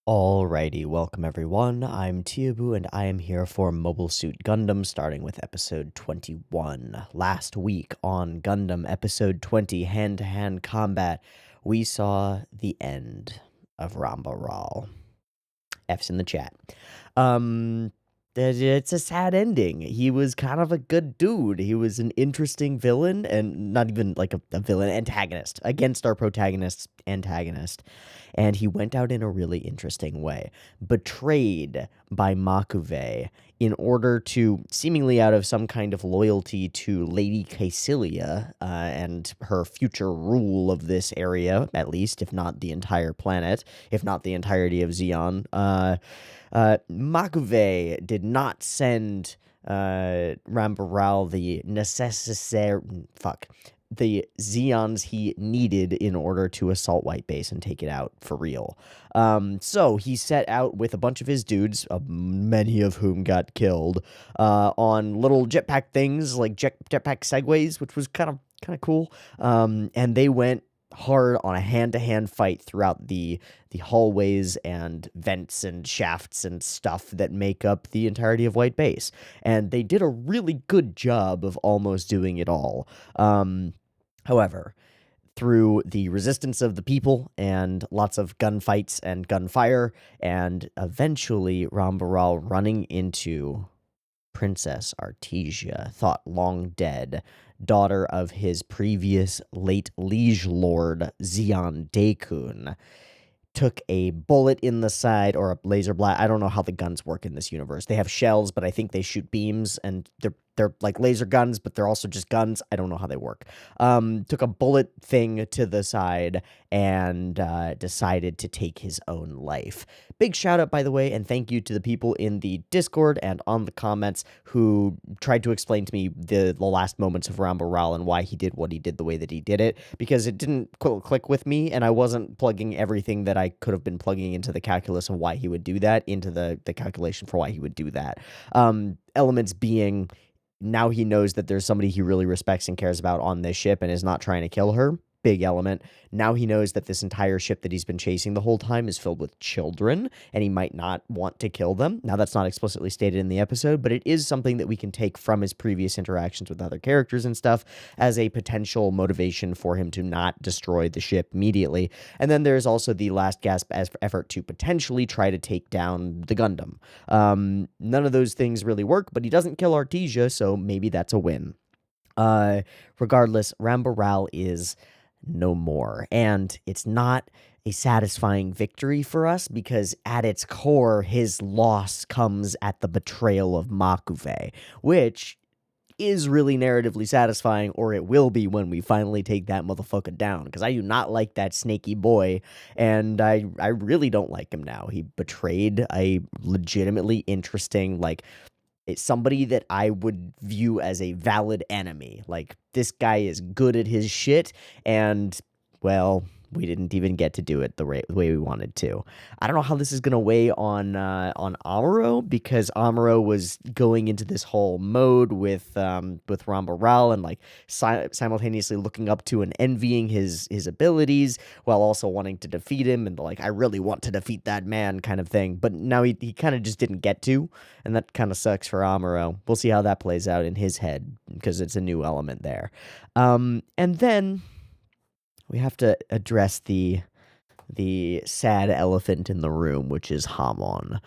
Alrighty, welcome everyone. I'm Teeaboo and I am here for Mobile Suit Gundam, starting with episode 21. Last week on Gundam episode 20, hand-to-hand combat, we saw the end of Ramba Ral. F's in the chat. Um, it's a sad ending. He was kind of a good dude. He was an interesting villain, and not even like a villain, antagonist against our protagonist's antagonist. And he went out in a really interesting way, betrayed by Makuve in order to, seemingly out of some kind of loyalty to Lady Caecilia and her future rule of this area, at least, if not the entire planet, if not the entirety of Zeon. Makuve did not send Ramba Ral the the Zeons he needed in order to assault White Base and take it out for real. So he set out with a bunch of his dudes, many of whom got killed, on little jetpack things like jetpack segways, which was kind of cool. And they went hard on a hand-to-hand fight throughout the hallways and vents and shafts and stuff that make up the entirety of White Base. And they did a really good job of almost doing it all. However, through the resistance of the people and lots of gunfights and gunfire, and eventually Ramba Ral running into Princess Artesia, thought long dead, daughter of his previous late liege lord, Zeon Daikun, took a bullet in the side or a laser blast. I don't know how the guns work in this universe. They have shells, but I think they shoot beams, and they're like laser guns, but they're also just guns. I don't know how they work. Took a bullet thing to the side and decided to take his own life. Big shout out, by the way, and thank you to the people in the Discord and on the comments who tried to explain to me the last moments of Ramba Ral and why he did what he did the way that he did it, because it didn't click with me, and I wasn't plugging everything that I could have been plugging into the calculus of why he would do that into the calculation for why he would do that. Elements being, now he knows that there's somebody he really respects and cares about on this ship and is not trying to kill her. Big element. Now he knows that this entire ship that he's been chasing the whole time is filled with children, and he might not want to kill them. Now, that's not explicitly stated in the episode, but it is something that we can take from his previous interactions with other characters and stuff as a potential motivation for him to not destroy the ship immediately. And then there's also the last gasp effort to potentially try to take down the Gundam. None of those things really work, but he doesn't kill Artesia, so maybe that's a win. Regardless, Ramba Ral is no more. And it's not a satisfying victory for us because at its core, his loss comes at the betrayal of Makuve, which is really narratively satisfying, or it will be when we finally take that motherfucker down, because I do not like that snaky boy, and I really don't like him now. He betrayed a legitimately interesting, like, it's somebody that I would view as a valid enemy. Like, this guy is good at his shit, and, well, we didn't even get to do it the way we wanted to. I don't know how this is gonna weigh on Amuro, because Amuro was going into this whole mode with Ramba Ral and like simultaneously looking up to and envying his abilities while also wanting to defeat him, and like, I really want to defeat that man kind of thing. But now he kind of just didn't get to, and that kind of sucks for Amuro. We'll see how that plays out in his head, because it's a new element there. And then we have to address the sad elephant in the room, which is Hamon.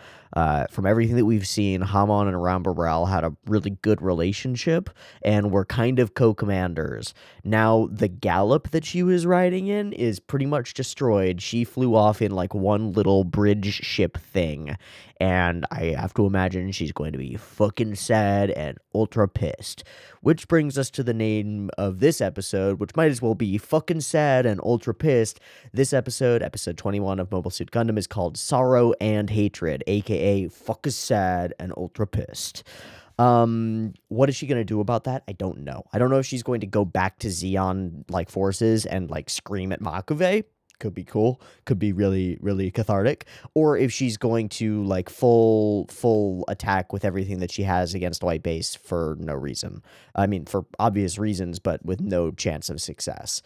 From everything that we've seen, Hamon and Ramba Ral had a really good relationship and were kind of co-commanders. Now, the gallop that she was riding in is pretty much destroyed. She flew off in like one little bridge ship thing, and I have to imagine she's going to be fucking sad and ultra pissed. Which brings us to the name of this episode, which might as well be fucking sad and ultra pissed. This episode 21 of Mobile Suit Gundam, is called Sorrow and Hatred, aka fucking sad and ultra pissed. What is she gonna do about that? I don't know. I don't know if she's going to go back to Zeon like forces and like scream at Makuve. Could be cool. Could be really, really cathartic. Or if she's going to like full attack with everything that she has against White Base for no reason. I mean, for obvious reasons, but with no chance of success.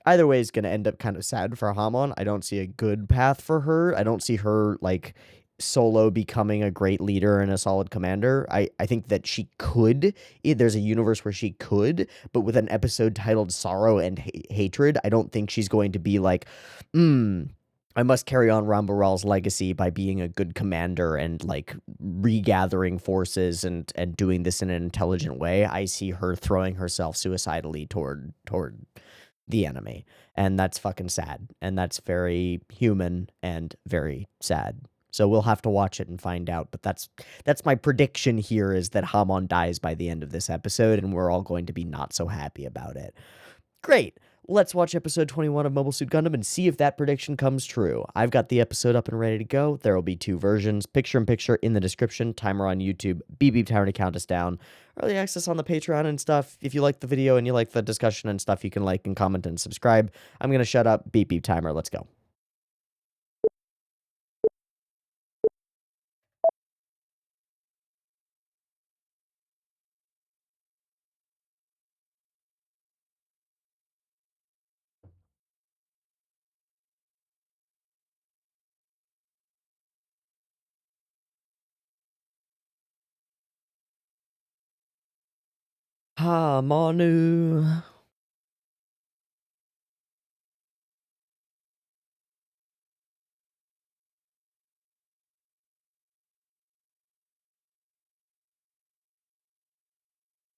Either way is going to end up kind of sad for Hamon. I don't see a good path for her. I don't see her like solo becoming a great leader and a solid commander. I think that she could. There's a universe where she could, but with an episode titled Sorrow and Hatred, I don't think she's going to be like, I must carry on Rambaral's legacy by being a good commander and like regathering forces and doing this in an intelligent way. I see her throwing herself suicidally toward the enemy, and that's fucking sad, and that's very human and very sad. So we'll have to watch it and find out, but that's my prediction here, is that Hamon dies by the end of this episode, and we're all going to be not so happy about it. Great. Let's watch episode 21 of Mobile Suit Gundam and see if that prediction comes true. I've got the episode up and ready to go. There will be 2 versions, picture-in-picture in the description, timer on YouTube, beep timer to count us down, early access on the Patreon and stuff. If you like the video and you like the discussion and stuff, you can like and comment and subscribe. I'm going to shut up. Beep timer. Let's go. Manu.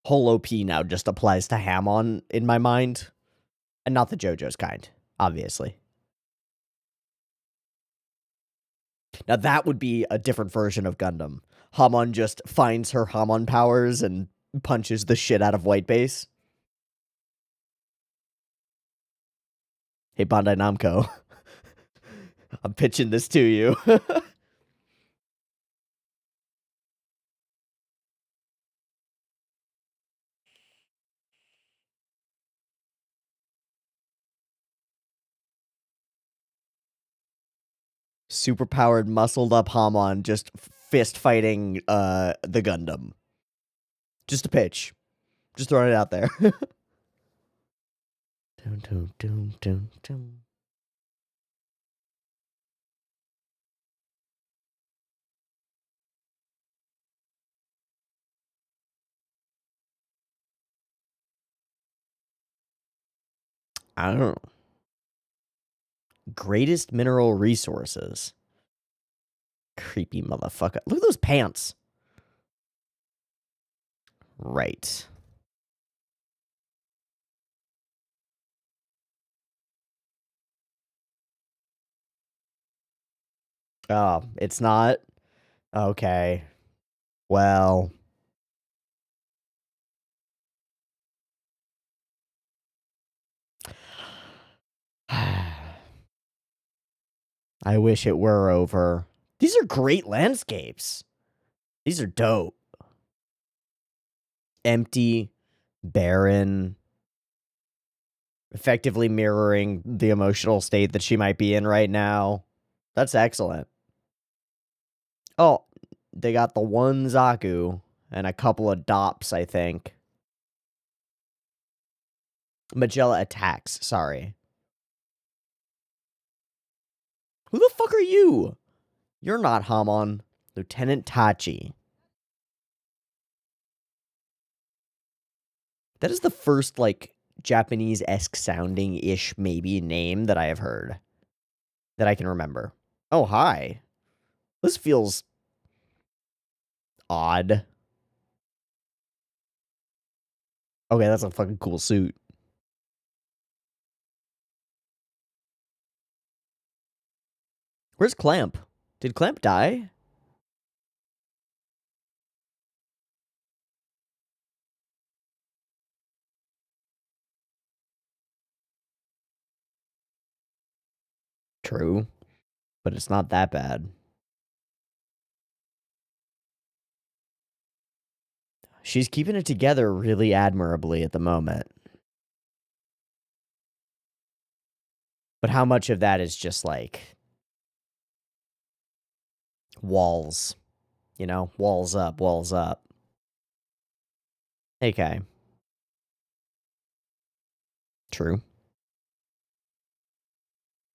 Whole OP now just applies to Hamon in my mind, and not the JoJo's kind, obviously. Now that would be a different version of Gundam. Hamon just finds her Hamon powers and punches the shit out of White Base. Hey, Bandai Namco. I'm pitching this to you. Superpowered, muscled up Hamon just fist fighting the Gundam. Just a pitch. Just throwing it out there. Dun, dun, dun, dun, dun. I don't know. Greatest mineral resources. Creepy motherfucker. Look at those pants. Right. Oh, it's not? Okay. Well. I wish it were over. These are great landscapes. These are dope. Empty, barren, effectively mirroring the emotional state that she might be in right now. That's excellent. Oh, they got the one Zaku and a couple of Dops, I think. Magella attacks, sorry. Who the fuck are you? You're not Hamon. Lieutenant Tachi. That is the first, like, Japanese-esque sounding-ish, maybe, name that I have heard. That I can remember. Oh, hi. This feels odd. Okay, that's a fucking cool suit. Where's Clamp? Did Clamp die? True. But it's not that bad. She's keeping it together really admirably at the moment. But how much of that is just like walls? You know, walls up, walls up. Okay. True.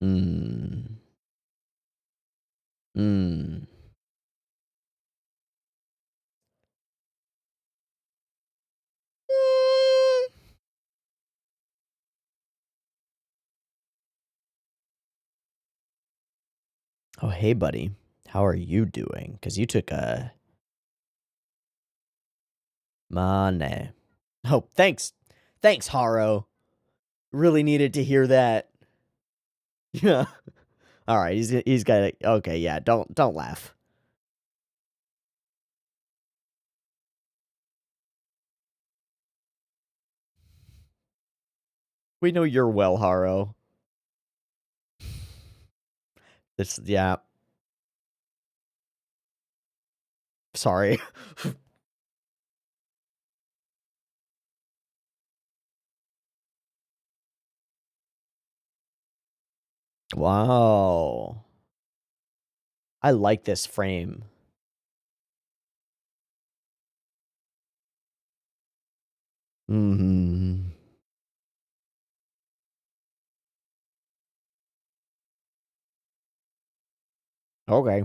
Mm. Mm. Oh, hey, buddy. How are you doing? Because you took a money. Oh, thanks. Thanks, Haro. Really needed to hear that. Yeah. All right. He's got it. Okay. Yeah. Don't laugh. We know you're well, Haro. This. Yeah. Sorry. Wow. I like this frame. Hmm. Okay.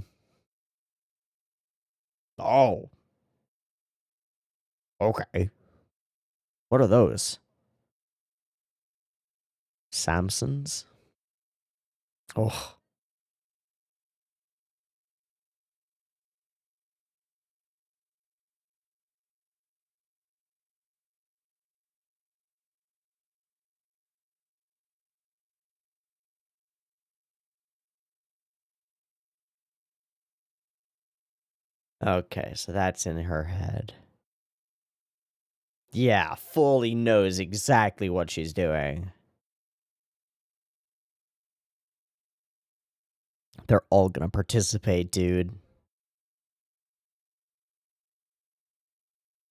Oh. Okay. What are those? Samsons? Oh. Okay, so that's in her head. Yeah, fully knows exactly what she's doing. They're all gonna participate, dude.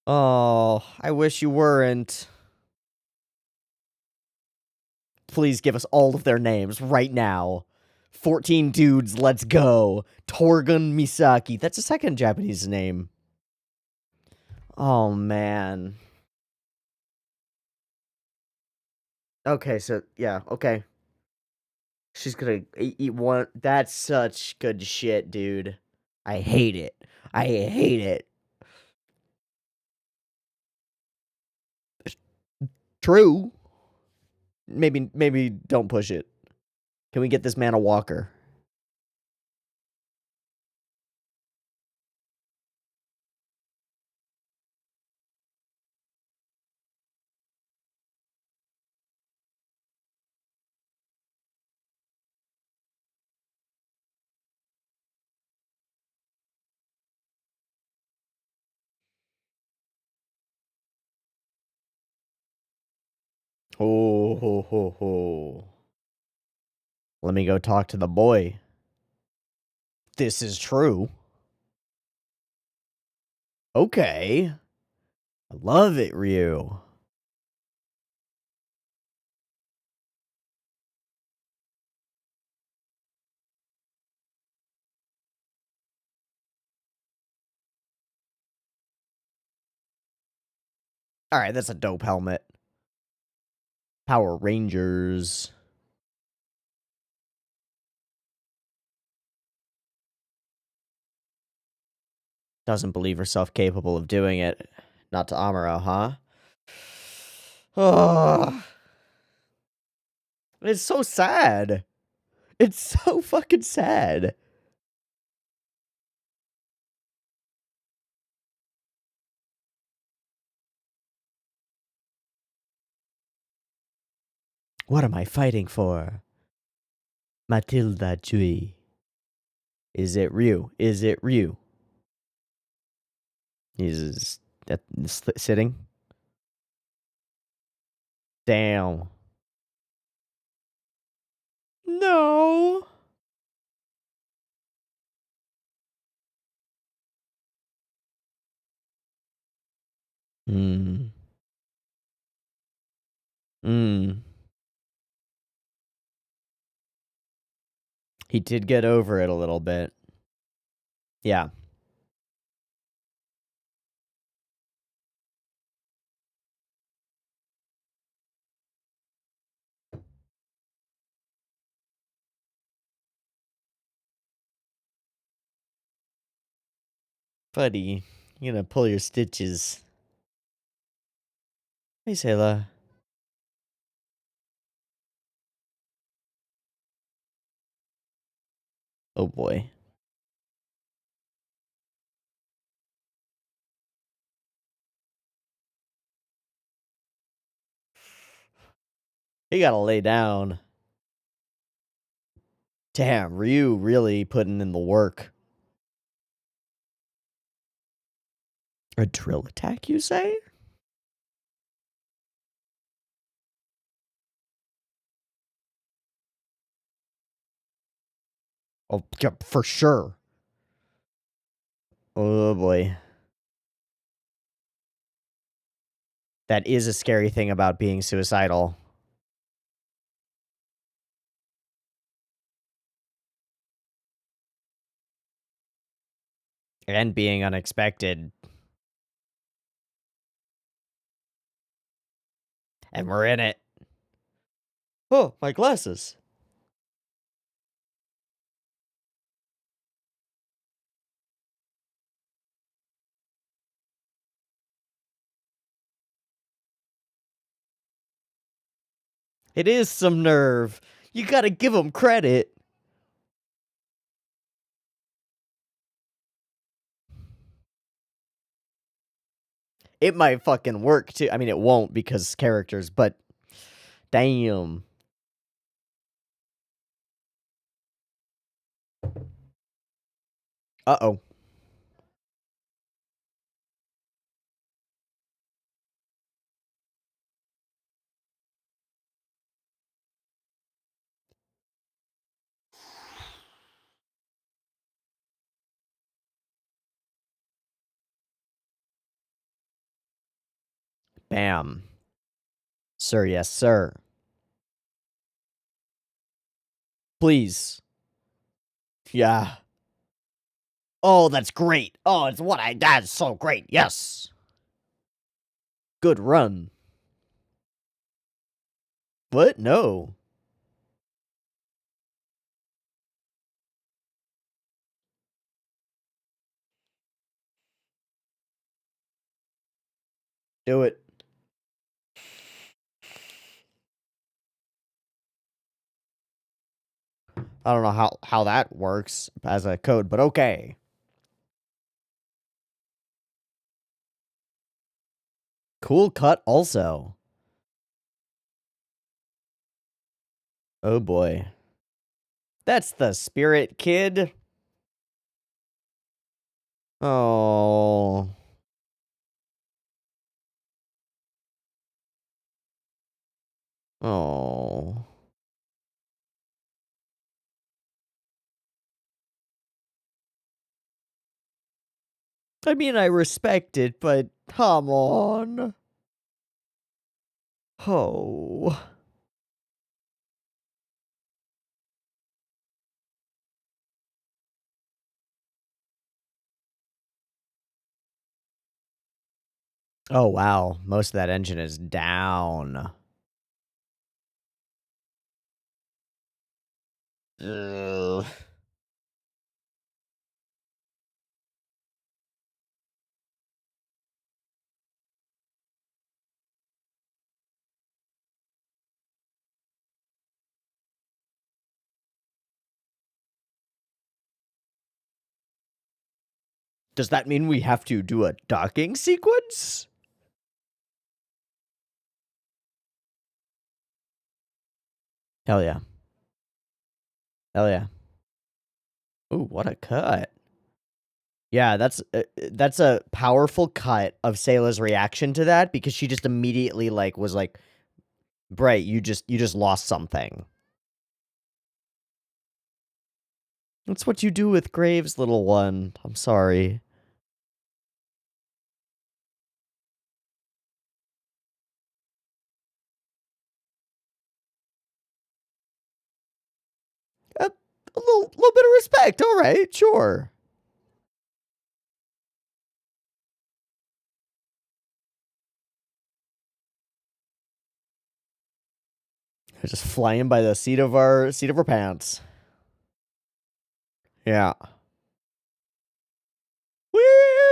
Oh, I wish you weren't. Please give us all of their names right now. 14 dudes, let's go. Torgun Misaki. That's a second Japanese name. Oh, man. Okay, so, yeah, okay. She's gonna eat one. That's such good shit, dude. I hate it. I hate it. True. Maybe don't push it. Can we get this man a walker? Oh, ho, ho, ho. Let me go talk to the boy. This is true. Okay. I love it, Ryu. All right, that's a dope helmet. Power Rangers. Doesn't believe herself capable of doing it. Not to Amuro, huh? Oh, it's so sad. It's so fucking sad. What am I fighting for? Matilda Chui. Is it Ryu? Is it Ryu? He's sitting. Damn. No. Hmm. Hmm. He did get over it a little bit. Yeah. Buddy, you gonna pull your stitches. Hey, Sayla. Oh boy. He gotta lay down. Damn, Ryu really putting in the work. A drill attack, you say? Oh, yeah, for sure. Oh boy. That is a scary thing about being suicidal. And being unexpected. And we're in it. Oh, my glasses. It is some nerve. You gotta give him credit. It might fucking work too. I mean, it won't because characters, but damn. Uh-oh. Bam. Sir, yes, sir. Please. Yeah. Oh, that's great. Oh, it's what that's so great. Yes. Good run. What? No. Do it. I don't know how that works as a code, but okay. Cool cut also. Oh boy. That's the spirit, kid. Oh. Oh. I mean, I respect it, but come on. Oh. Oh, wow. Most of that engine is down. Ugh. Does that mean we have to do a docking sequence? Hell yeah. Hell yeah. Ooh, what a cut. Yeah, that's a powerful cut of Sayla's reaction to that because she just immediately like was like, "Bright, you just lost something." That's what you do with Graves, little one. I'm sorry. A little bit of respect. All right, sure. Just flying by the seat of our pants. Yeah. Whee!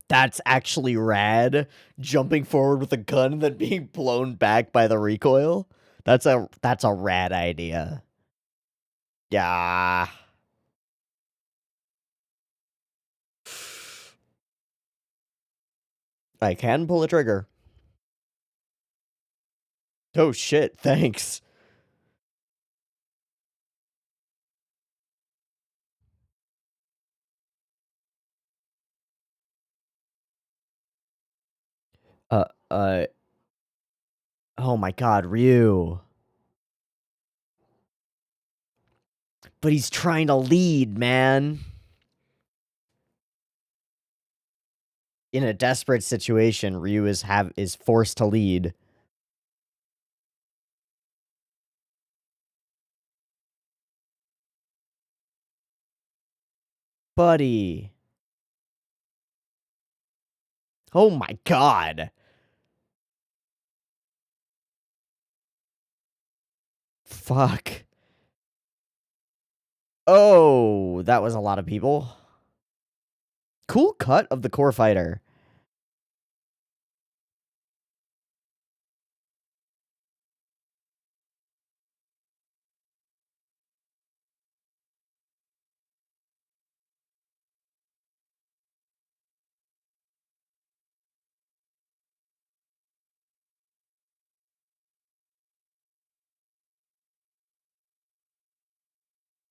That's actually rad. Jumping forward with a gun and then being blown back by the recoil. That's a rad idea. Yeah. I can pull a trigger. Oh shit, thanks. Uh, uh, oh my god, Ryu. But he's trying to lead, man. In a desperate situation, Ryu is forced to lead. Buddy. Oh my god. Fuck. Oh, that was a lot of people. Cool cut of the core fighter.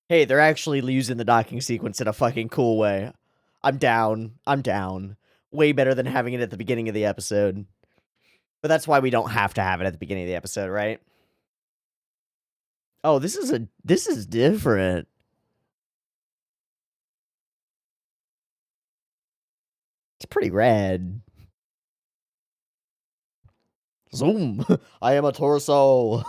Hey, they're actually using the docking sequence in a fucking cool way. I'm down. I'm down. Way better than having it at the beginning of the episode. But that's why we don't have to have it at the beginning of the episode, right? Oh, this is different. It's pretty rad. Zoom. I am a torso.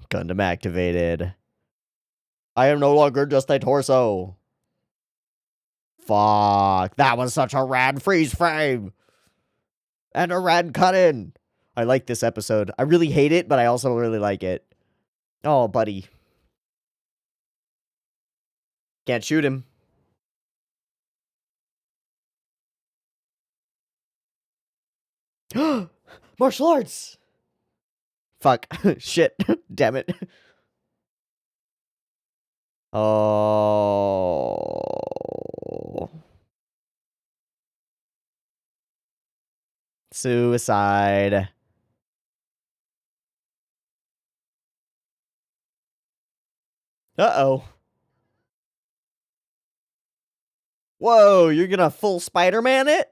Gundam activated. I am no longer just a torso. Fuck. That was such a rad freeze frame. And a rad cut in. I like this episode. I really hate it, but I also really like it. Oh, buddy. Can't shoot him. Martial arts. Fuck. Shit. Damn it. Oh. Suicide. Uh-oh. Whoa, you're gonna full Spider-Man it?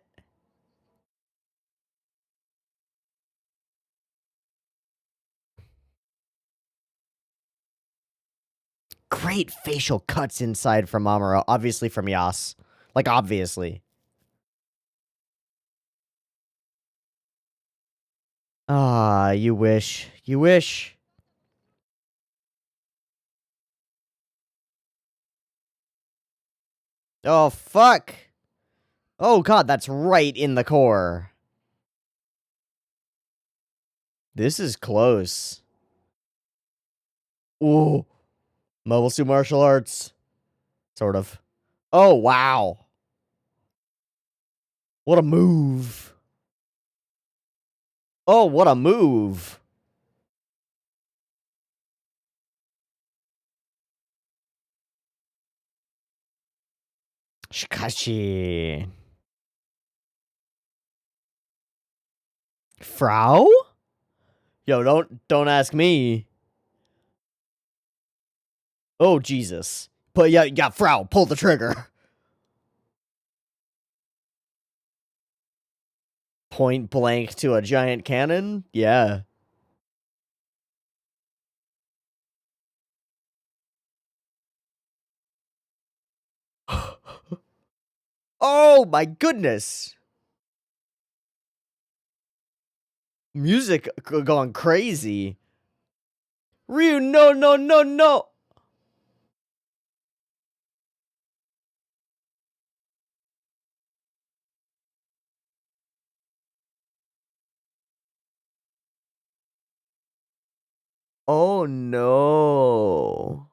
Great facial cuts inside from Amuro. Obviously from Yas. Like, obviously. Ah, you wish. You wish. Oh, fuck. Oh, God, that's right in the core. This is close. Ooh. Mobile suit martial arts. Sort of. Oh, wow. What a move. Oh, what a move. Shikashi. Frau? Yo, don't ask me. Oh, Jesus. But yeah, Frau, pull the trigger. Point blank to a giant cannon? Yeah. Oh my goodness. Music going crazy. Ryu, no, no, no, no. Oh no.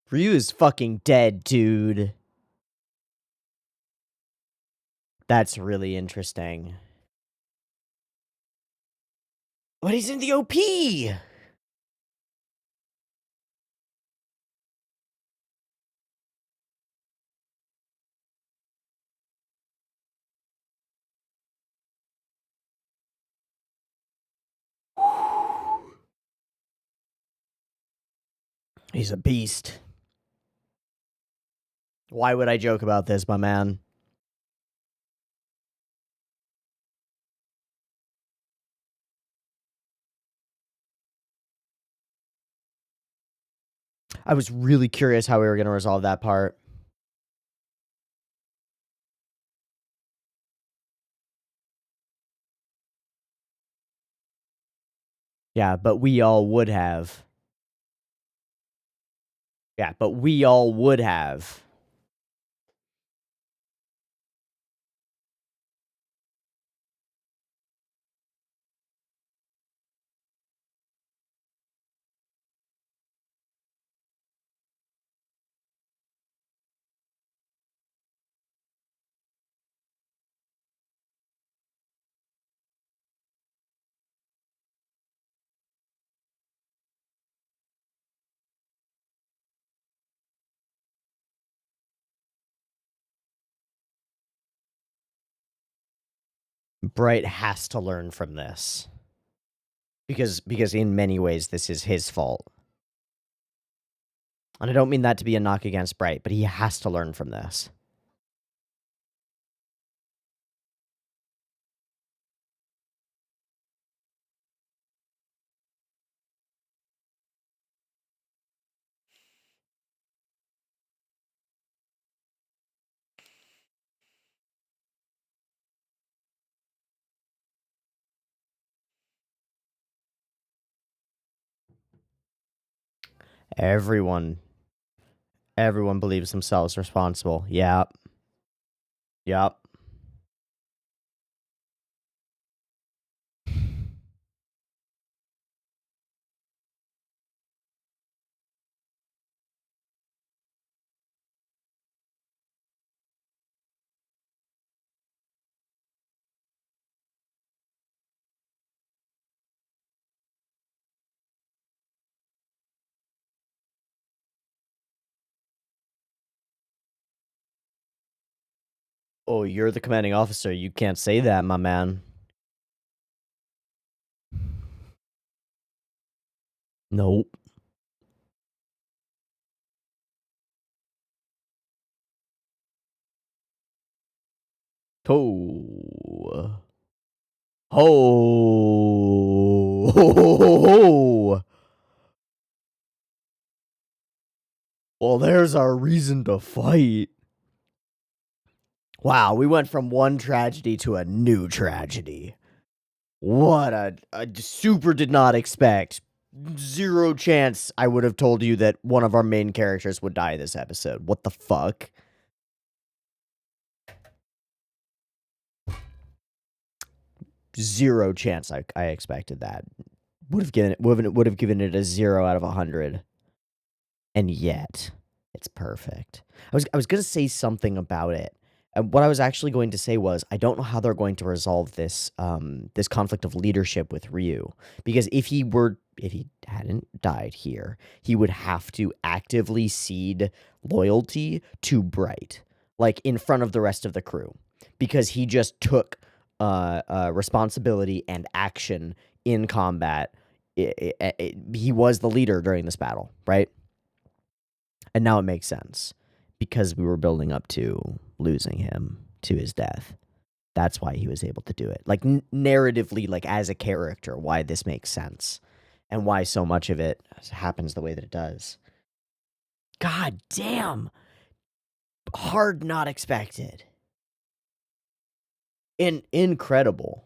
Ryu is fucking dead, dude. That's really interesting. But he's in the OP! He's a beast. Why would I joke about this, my man? I was really curious how we were going to resolve that part. Yeah, but we all would have. Yeah, but we all would have. Bright has to learn from this. Because in many ways, this is his fault. And I don't mean that to be a knock against Bright, but he has to learn from this. Everyone believes themselves responsible. Yep. Yep. Oh, you're the commanding officer. You can't say that, my man. Nope. Oh. Oh. Well, there's our reason to fight. Wow, we went from one tragedy to a new tragedy. What a super did not expect. Zero chance I would have told you that one of our main characters would die this episode. What the fuck? Zero chance I expected that. Would have given it a 0 out of 100. And yet, it's perfect. I was gonna say something about it. And what I was actually going to say was, I don't know how they're going to resolve this this conflict of leadership with Ryu, because if he hadn't died here, he would have to actively cede loyalty to Bright, like in front of the rest of the crew, because he just took responsibility and action in combat. He was the leader during this battle, right? And now it makes sense because we were building up to losing him to his death. That's why he was able to do it. Like narratively, like as a character, why this makes sense and why so much of it happens the way that it does. God damn. Hard not expected. Incredible.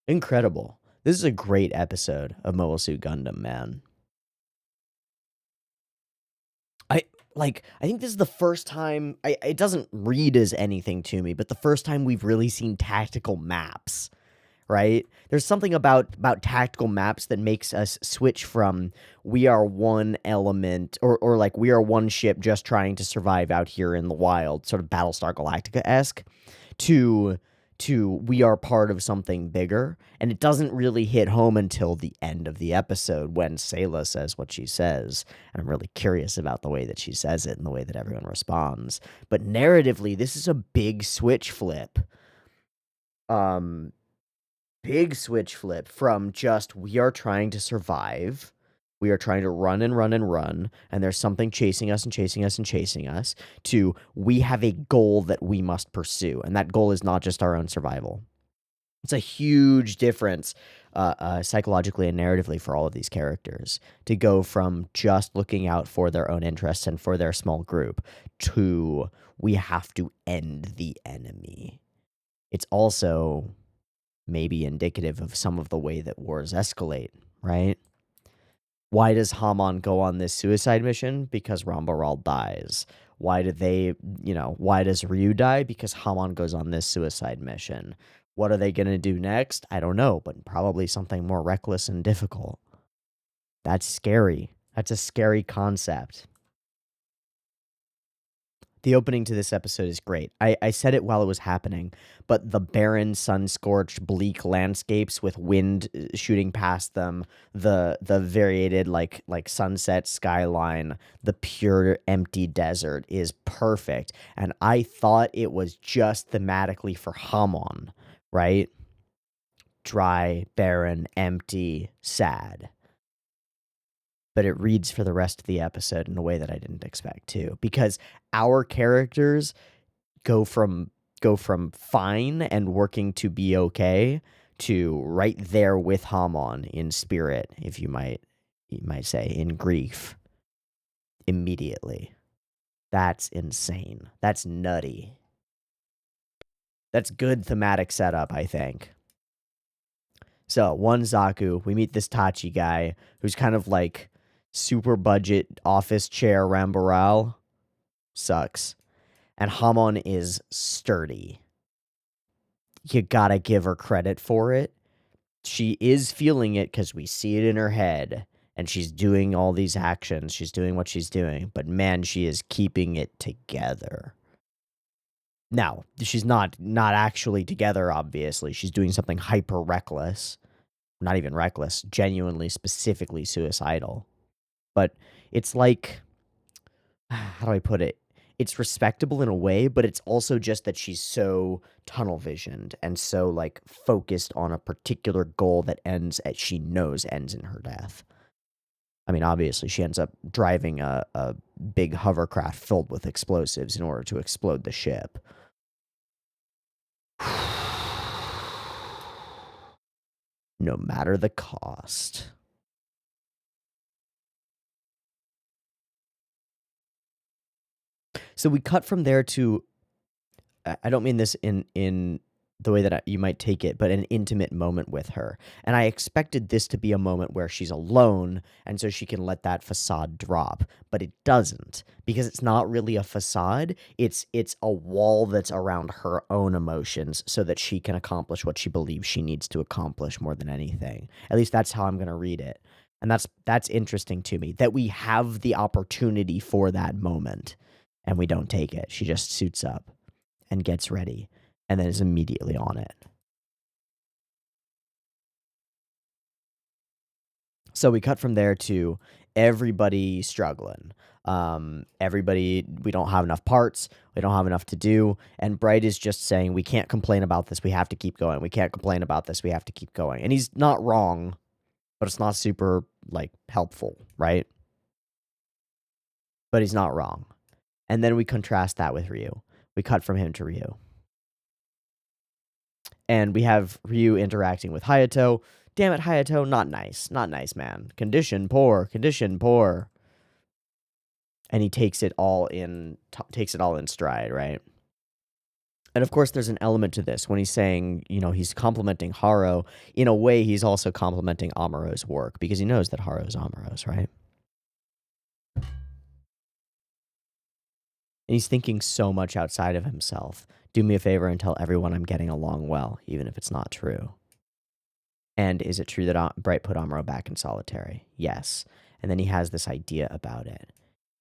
Incredible. This is a great episode of Mobile Suit Gundam, man. like, I think this is the first time it doesn't read as anything to me, but the first time we've really seen tactical maps, right? There's something about tactical maps that makes us switch from we are one element or like we are one ship just trying to survive out here in the wild, sort of Battlestar Galactica-esque, to we are part of something bigger. And it doesn't really hit home until the end of the episode when Sayla says what she says. And I'm really curious about the way that she says it and the way that everyone responds. But narratively, this is a big switch flip. Big switch flip from just we are trying to survive. We are trying to run and run and run, and there's something chasing us and chasing us and chasing us, to we have a goal that we must pursue, and that goal is not just our own survival. It's a huge difference psychologically and narratively for all of these characters to go from just looking out for their own interests and for their small group to we have to end the enemy. It's also maybe indicative of some of the way that wars escalate, right? Why does Hamon go on this suicide mission? Because Rambaral dies. Why do they, why does Ryu die? Because Hamon goes on this suicide mission. What are they going to do next? I don't know, but probably something more reckless and difficult. That's scary. That's a scary concept. The opening to this episode is great. I said it while it was happening, but the barren, sun-scorched, bleak landscapes with wind shooting past them, the variated like sunset skyline, the pure empty desert is perfect. And I thought it was just thematically for Hamon, right? Dry, barren, empty, sad. But it reads for the rest of the episode in a way that I didn't expect to, because our characters go from fine and working to be okay to right there with Hamon in spirit, if you might say, in grief, immediately. That's insane. That's nutty. That's good thematic setup, I think. So, one Zaku, we meet this Tachi guy who's kind of like super budget office chair Rambaral. Sucks. And Hamon is sturdy. You gotta give her credit for it. She is feeling it because we see it in her head. And she's doing all these actions. She's doing what she's doing. But man, she is keeping it together. Now, she's not actually together, obviously. She's doing something hyper reckless. Not even reckless. Genuinely, specifically suicidal. But it's like, how do I put it? It's respectable in a way, but it's also just that she's so tunnel visioned and so like focused on a particular goal that she knows ends in her death. I mean, obviously she ends up driving a big hovercraft filled with explosives in order to explode the ship. No matter the cost. So we cut from there to, I don't mean this in the way that you might take it, but an intimate moment with her. And I expected this to be a moment where she's alone, and so she can let that facade drop. But it doesn't, because it's not really a facade. It's a wall that's around her own emotions so that she can accomplish what she believes she needs to accomplish more than anything. At least that's how I'm going to read it. And that's interesting to me, that we have the opportunity for that moment, and we don't take it. She just suits up and gets ready, and then is immediately on it. So we cut from there to everybody struggling. Everybody, we don't have enough parts, we don't have enough to do, and Bright is just saying, we can't complain about this, we have to keep going. We can't complain about this, we have to keep going. And he's not wrong, but it's not super, like, helpful, right? But he's not wrong. And then we contrast that with Ryu. We cut from him to Ryu. And we have Ryu interacting with Hayato. Damn it, Hayato, not nice. Not nice, man. Condition poor, condition poor. And he takes it all in stride, right? And of course, there's an element to this when he's saying, he's complimenting Haro. In a way, he's also complimenting Amuro's work because he knows that Haro's Amuro's, right? And he's thinking so much outside of himself. Do me a favor and tell everyone I'm getting along well, even if it's not true. And is it true that Bright put Amuro back in solitary? Yes. And then he has this idea about it.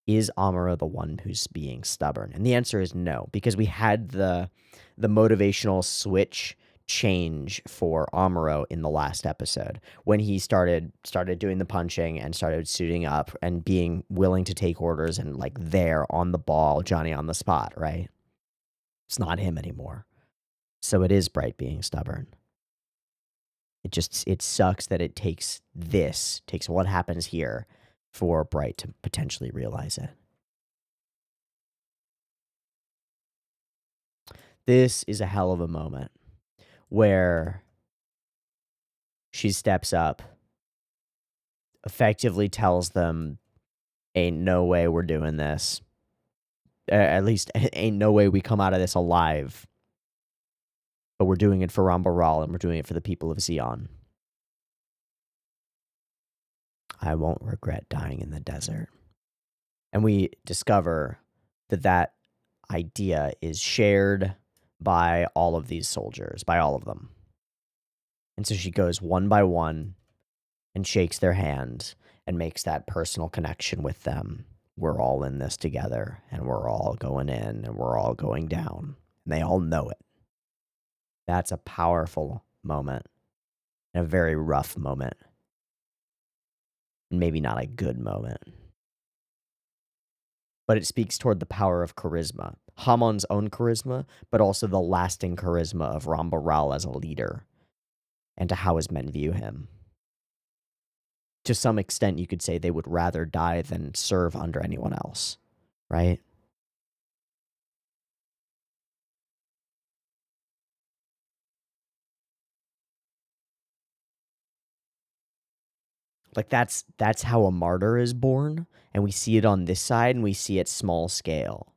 Is Amuro the one who's being stubborn? And the answer is no, because we had the motivational switch change for Amuro in the last episode when he started doing the punching and started suiting up and being willing to take orders and like there on the ball, Johnny on the spot, right? It's not him anymore. So it is Bright being stubborn. It sucks that it takes what happens here for Bright to potentially realize it. This is a hell of a moment where she steps up, effectively tells them, ain't no way we're doing this. At least, ain't no way we come out of this alive. But we're doing it for Rambaral, and we're doing it for the people of Xi'an. I won't regret dying in the desert. And we discover that idea is shared by all of these soldiers, by all of them. And so she goes one by one and shakes their hand and makes that personal connection with them. We're all in this together, and we're all going in, and we're all going down. And they all know it. That's a powerful moment, and a very rough moment. And maybe not a good moment. But it speaks toward the power of charisma. Hamon's own charisma, but also the lasting charisma of Rambaral as a leader, and to how his men view him. To some extent, you could say they would rather die than serve under anyone else, right? Like that's how a martyr is born, and we see it on this side, and we see it small scale,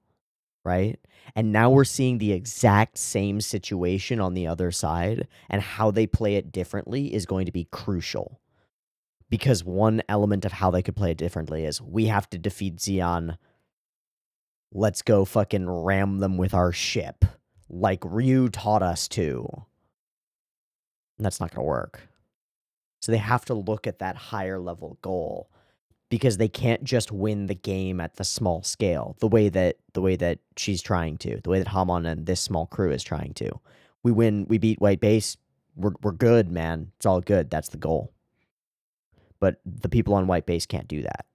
right? And now we're seeing the exact same situation on the other side, and how they play it differently is going to be crucial. Because one element of how they could play it differently is we have to defeat Xi'an. Let's go fucking ram them with our ship, like Ryu taught us to. And that's not going to work. So they have to look at that higher level goal, because they can't just win the game at the small scale the way that she's trying to, the way that Hamon and this small crew is trying to. We beat White Base, we're good, man. It's all good. That's the goal. But the people on White Base can't do that.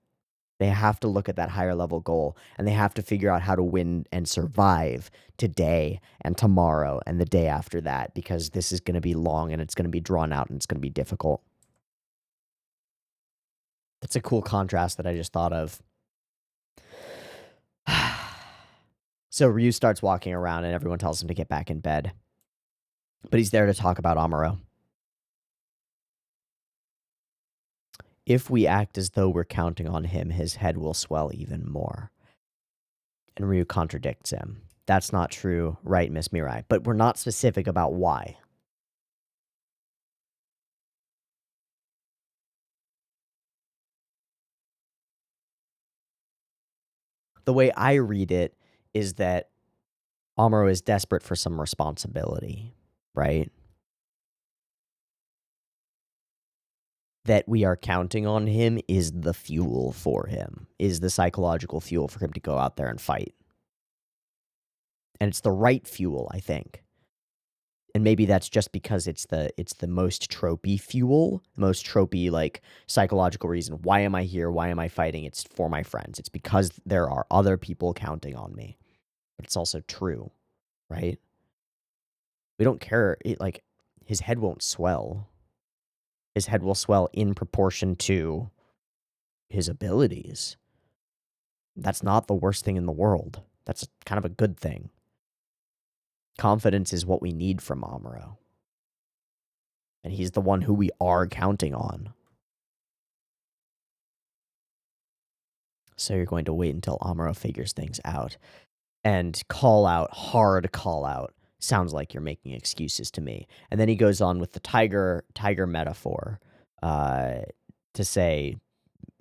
They have to look at that higher level goal, and they have to figure out how to win and survive today and tomorrow and the day after that, because this is going to be long, and it's going to be drawn out, and it's going to be difficult. That's a cool contrast that I just thought of. So Ryu starts walking around, and everyone tells him to get back in bed. But he's there to talk about Amuro. If we act as though we're counting on him, his head will swell even more. And Ryu contradicts him. That's not true, right, Miss Mirai? But we're not specific about why. The way I read it is that Amuro is desperate for some responsibility, right? That we are counting on him is the fuel for him, is the psychological fuel for him to go out there and fight. And it's the right fuel, I think. And maybe that's just because it's the most tropey fuel, most tropey, like, psychological reason. Why am I here? Why am I fighting? It's for my friends. It's because there are other people counting on me. But it's also true, right? We don't care. Like, his head won't swell. His head will swell in proportion to his abilities. That's not the worst thing in the world. That's kind of a good thing. Confidence is what we need from Amuro. And he's the one who we are counting on. So you're going to wait until Amuro figures things out. And hard call out, sounds like you're making excuses to me. And then he goes on with the tiger metaphor to say,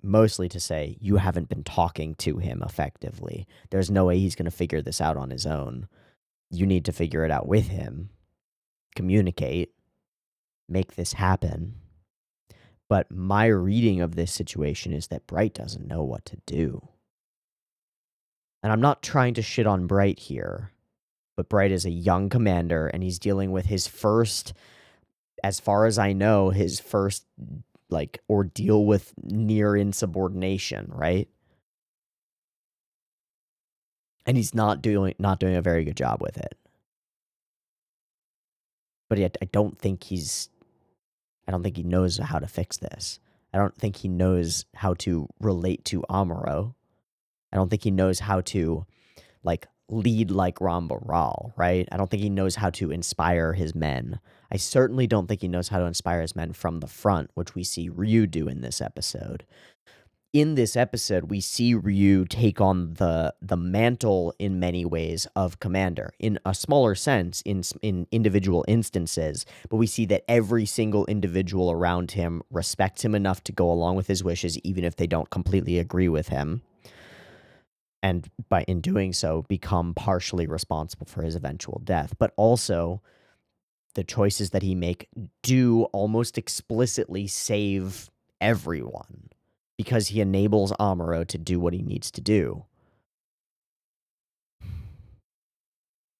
mostly to say you haven't been talking to him effectively. There's no way he's going to figure this out on his own. You need to figure it out with him, communicate, make this happen. But my reading of this situation is that Bright doesn't know what to do. And I'm not trying to shit on Bright here, but Bright is a young commander, and he's dealing with his first, as far as I know, his first, like, ordeal with near insubordination, right? And he's not doing a very good job with it. But yet, I don't think he knows how to fix this. I don't think he knows how to relate to Amuro. I don't think he knows how to, like, lead like Ramba Ral, right? I don't think he knows how to inspire his men. I certainly don't think he knows how to inspire his men from the front, which we see Ryu do in this episode. In this episode, we see Ryu take on the mantle in many ways of commander, in a smaller sense, in individual instances, but we see that every single individual around him respects him enough to go along with his wishes, even if they don't completely agree with him, and in doing so, become partially responsible for his eventual death. But also, the choices that he make do almost explicitly save everyone, because he enables Amuro to do what he needs to do.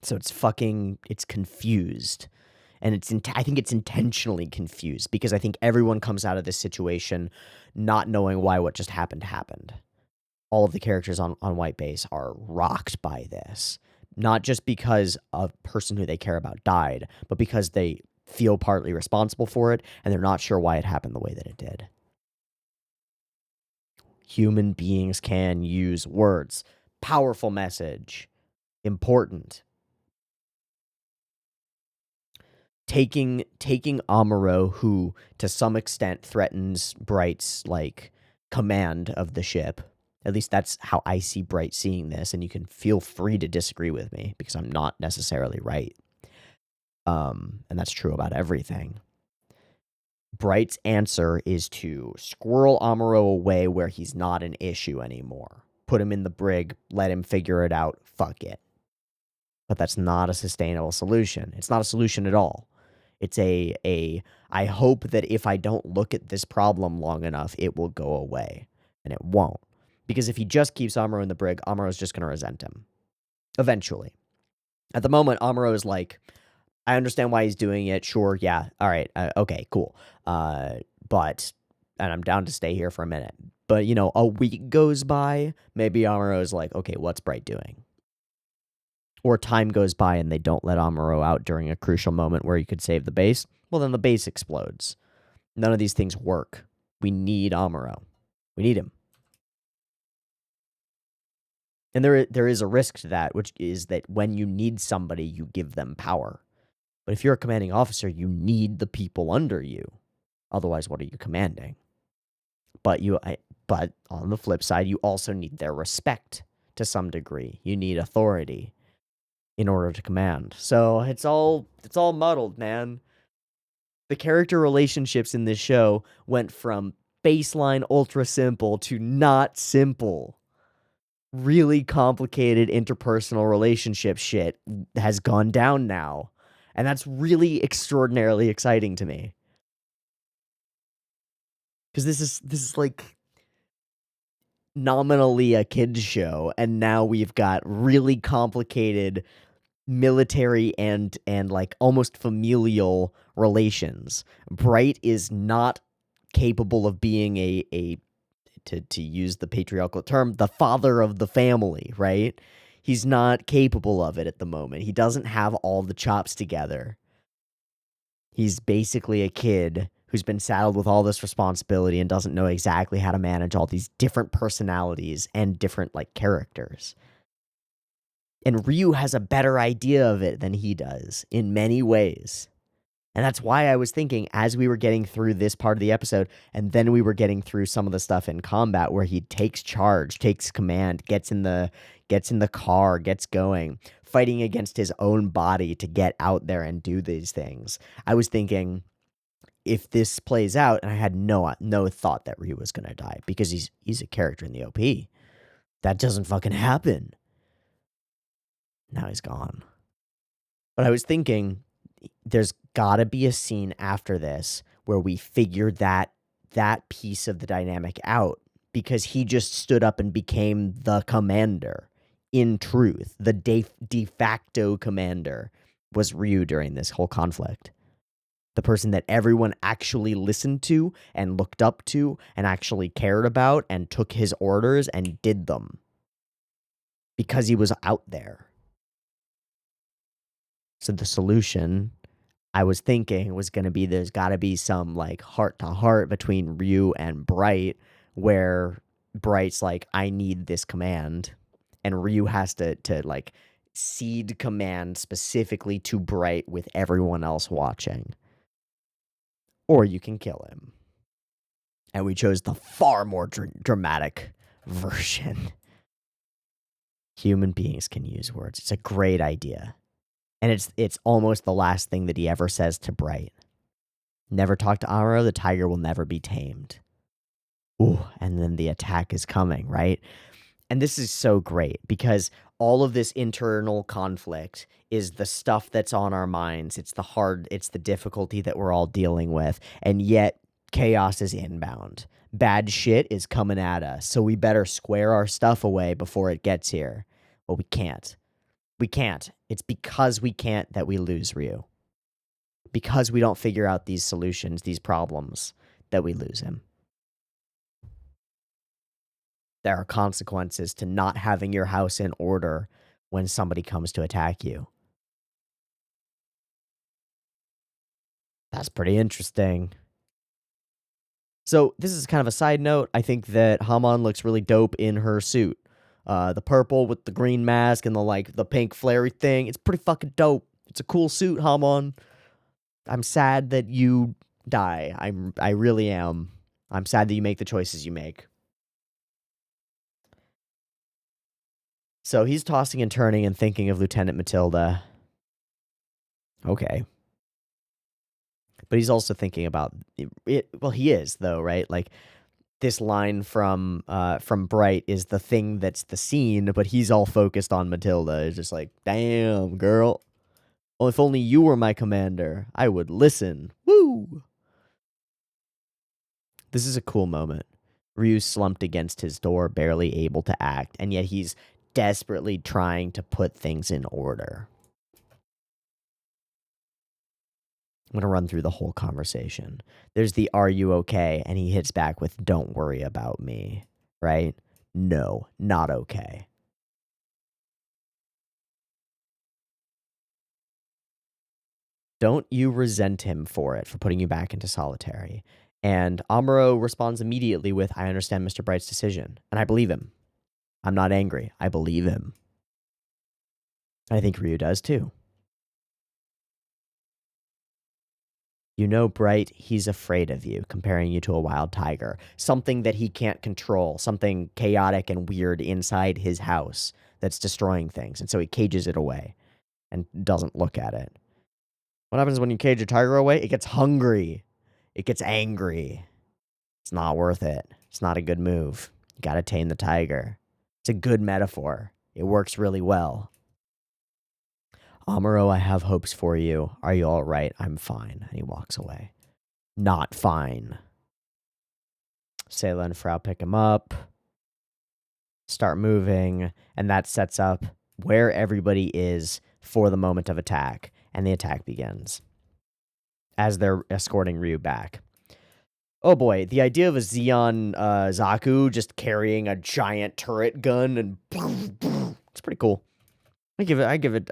So it's confused. And I think it's intentionally confused, because I think everyone comes out of this situation not knowing why what just happened. All of the characters on White Base are rocked by this. Not just because a person who they care about died, but because they feel partly responsible for it, and they're not sure why it happened the way that it did. Human beings can use words. Powerful message. Important. Taking Amuro, who to some extent threatens Bright's, like, command of the ship. At least that's how I see Bright seeing this, and you can feel free to disagree with me, because I'm not necessarily right. And that's true about everything. Bright's answer is to squirrel Amuro away where he's not an issue anymore. Put him in the brig, let him figure it out, fuck it. But that's not a sustainable solution. It's not a solution at all. It's I hope that if I don't look at this problem long enough, it will go away. And it won't. Because if he just keeps Amuro in the brig, Amuro's just going to resent him. Eventually. At the moment, Amuro is like, I understand why he's doing it. Sure, yeah, all right, okay, cool. But, and I'm down to stay here for a minute. But, a week goes by, maybe Amuro's like, okay, what's Bright doing? Or time goes by and they don't let Amuro out during a crucial moment where he could save the base. Well, then the base explodes. None of these things work. We need Amuro. We need him. And there is a risk to that, which is that when you need somebody, you give them power. But if you're a commanding officer, you need the people under you. Otherwise, what are you commanding? But on the flip side, you also need their respect to some degree. You need authority in order to command. So it's all muddled, man. The character relationships in this show went from baseline ultra simple to not simple. Really complicated interpersonal relationship shit has gone down now. And that's really extraordinarily exciting to me. Because this is like nominally a kid's show, and now we've got really complicated military and like almost familial relations. Bright is not capable of being a to use the patriarchal term, the father of the family, right? He's not capable of it at the moment. He doesn't have all the chops together. He's basically a kid who's been saddled with all this responsibility and doesn't know exactly how to manage all these different personalities and different, like, characters. And Ryu has a better idea of it than he does in many ways. And that's why I was thinking, as we were getting through this part of the episode, and then we were getting through some of the stuff in combat where he takes charge, takes command, gets in the car, gets going, fighting against his own body to get out there and do these things. I was thinking, if this plays out, and I had no thought that Ryu was gonna die because he's a character in the OP. That doesn't fucking happen. Now he's gone. But I was thinking, there's gotta be a scene after this where we figure that piece of the dynamic out, because he just stood up and became the commander. In truth, the de facto commander was Ryu during this whole conflict. The person that everyone actually listened to and looked up to and actually cared about and took his orders and did them. Because he was out there. So the solution, I was thinking, was going to be, there's got to be some like heart to heart between Ryu and Bright, where Bright's like, I need this command, and Ryu has to like cede command specifically to Bright with everyone else watching. Or you can kill him. And we chose the far more dramatic version. Human beings can use words. It's a great idea. And it's almost the last thing that he ever says to Bright. Never talk to Amuro, the tiger will never be tamed. Ooh, and then the attack is coming, right? And this is so great because all of this internal conflict is the stuff that's on our minds. It's the difficulty that we're all dealing with. And yet chaos is inbound. Bad shit is coming at us. So we better square our stuff away before it gets here. Well, we can't. We can't. It's because we can't that we lose Ryu. Because we don't figure out these solutions, these problems, that we lose him. There are consequences to not having your house in order when somebody comes to attack you. That's pretty interesting. So this is kind of a side note. I think that Hamon looks really dope in her suit. The purple with the green mask and the pink flary thing. It's pretty fucking dope. It's a cool suit, Hamon. I'm sad that you die. I really am. I'm sad that you make the choices you make. So he's tossing and turning and thinking of Lieutenant Matilda. Okay. But he's also thinking about it. Well, he is, though, right? Like, this line from Bright is the thing that's the scene, but he's all focused on Matilda. It's just like, damn, girl. Well, if only you were my commander, I would listen. Woo! This is a cool moment. Ryu slumped against his door, barely able to act, and yet he's desperately trying to put things in order. I'm going to run through the whole conversation. There's the "Are you okay?" and he hits back with "Don't worry about me," right? No, not okay. Don't you resent him for it, for putting you back into solitary? And Amuro responds immediately with, I understand Mr. Bright's decision, and I believe him. I'm not angry. I believe him. I think Ryu does too. You know, Bright, he's afraid of you, comparing you to a wild tiger. Something that he can't control, something chaotic and weird inside his house that's destroying things. And so he cages it away and doesn't look at it. What happens when you cage a tiger away? It gets hungry. It gets angry. It's not worth it. It's not a good move. You gotta tame the tiger. It's a good metaphor. It works really well. Amuro, I have hopes for you. Are you all right? I'm fine. And he walks away. Not fine. Sayla and Frau pick him up, start moving, and that sets up where everybody is for the moment of attack, and the attack begins as they're escorting Ryu back. Oh boy, the idea of a Zeon Zaku just carrying a giant turret gun and it's pretty cool. I give it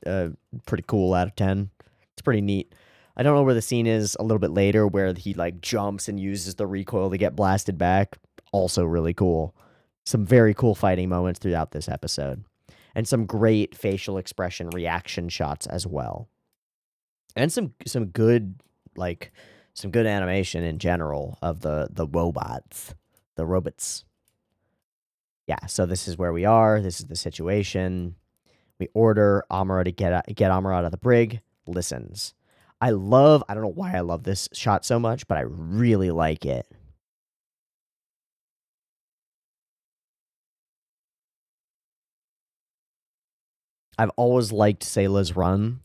a pretty cool out of 10. It's pretty neat. I don't know where the scene is a little bit later where he like jumps and uses the recoil to get blasted back. Also really cool. Some very cool fighting moments throughout this episode. And some great facial expression reaction shots as well. And some good animation in general of the robots. The robots. Yeah, so this is where we are. This is the situation. We order Amuro to get Amuro out of the brig. Listens. I don't know why I love this shot so much, but I really like it. I've always liked Sayla's run,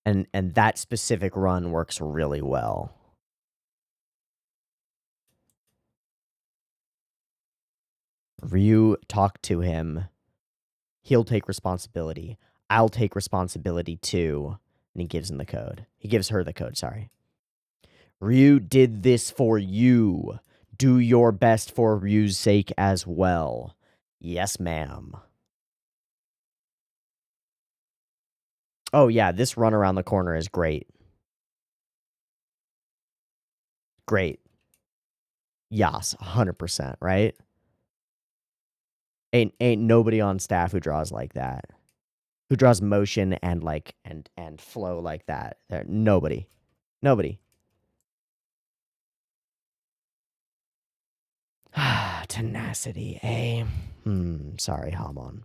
and that specific run works really well. Ryu talked to him. He'll take responsibility. I'll take responsibility too. And he gives him the code. He gives her the code, sorry. Ryu did this for you. Do your best for Ryu's sake as well. Yes, ma'am. Oh, yeah, this run around the corner is great. Great. Yes, 100%, right? Ain't nobody on staff who draws like that. Who draws motion and like and flow like that. There, nobody. Nobody. Tenacity, eh? Sorry, Hamon.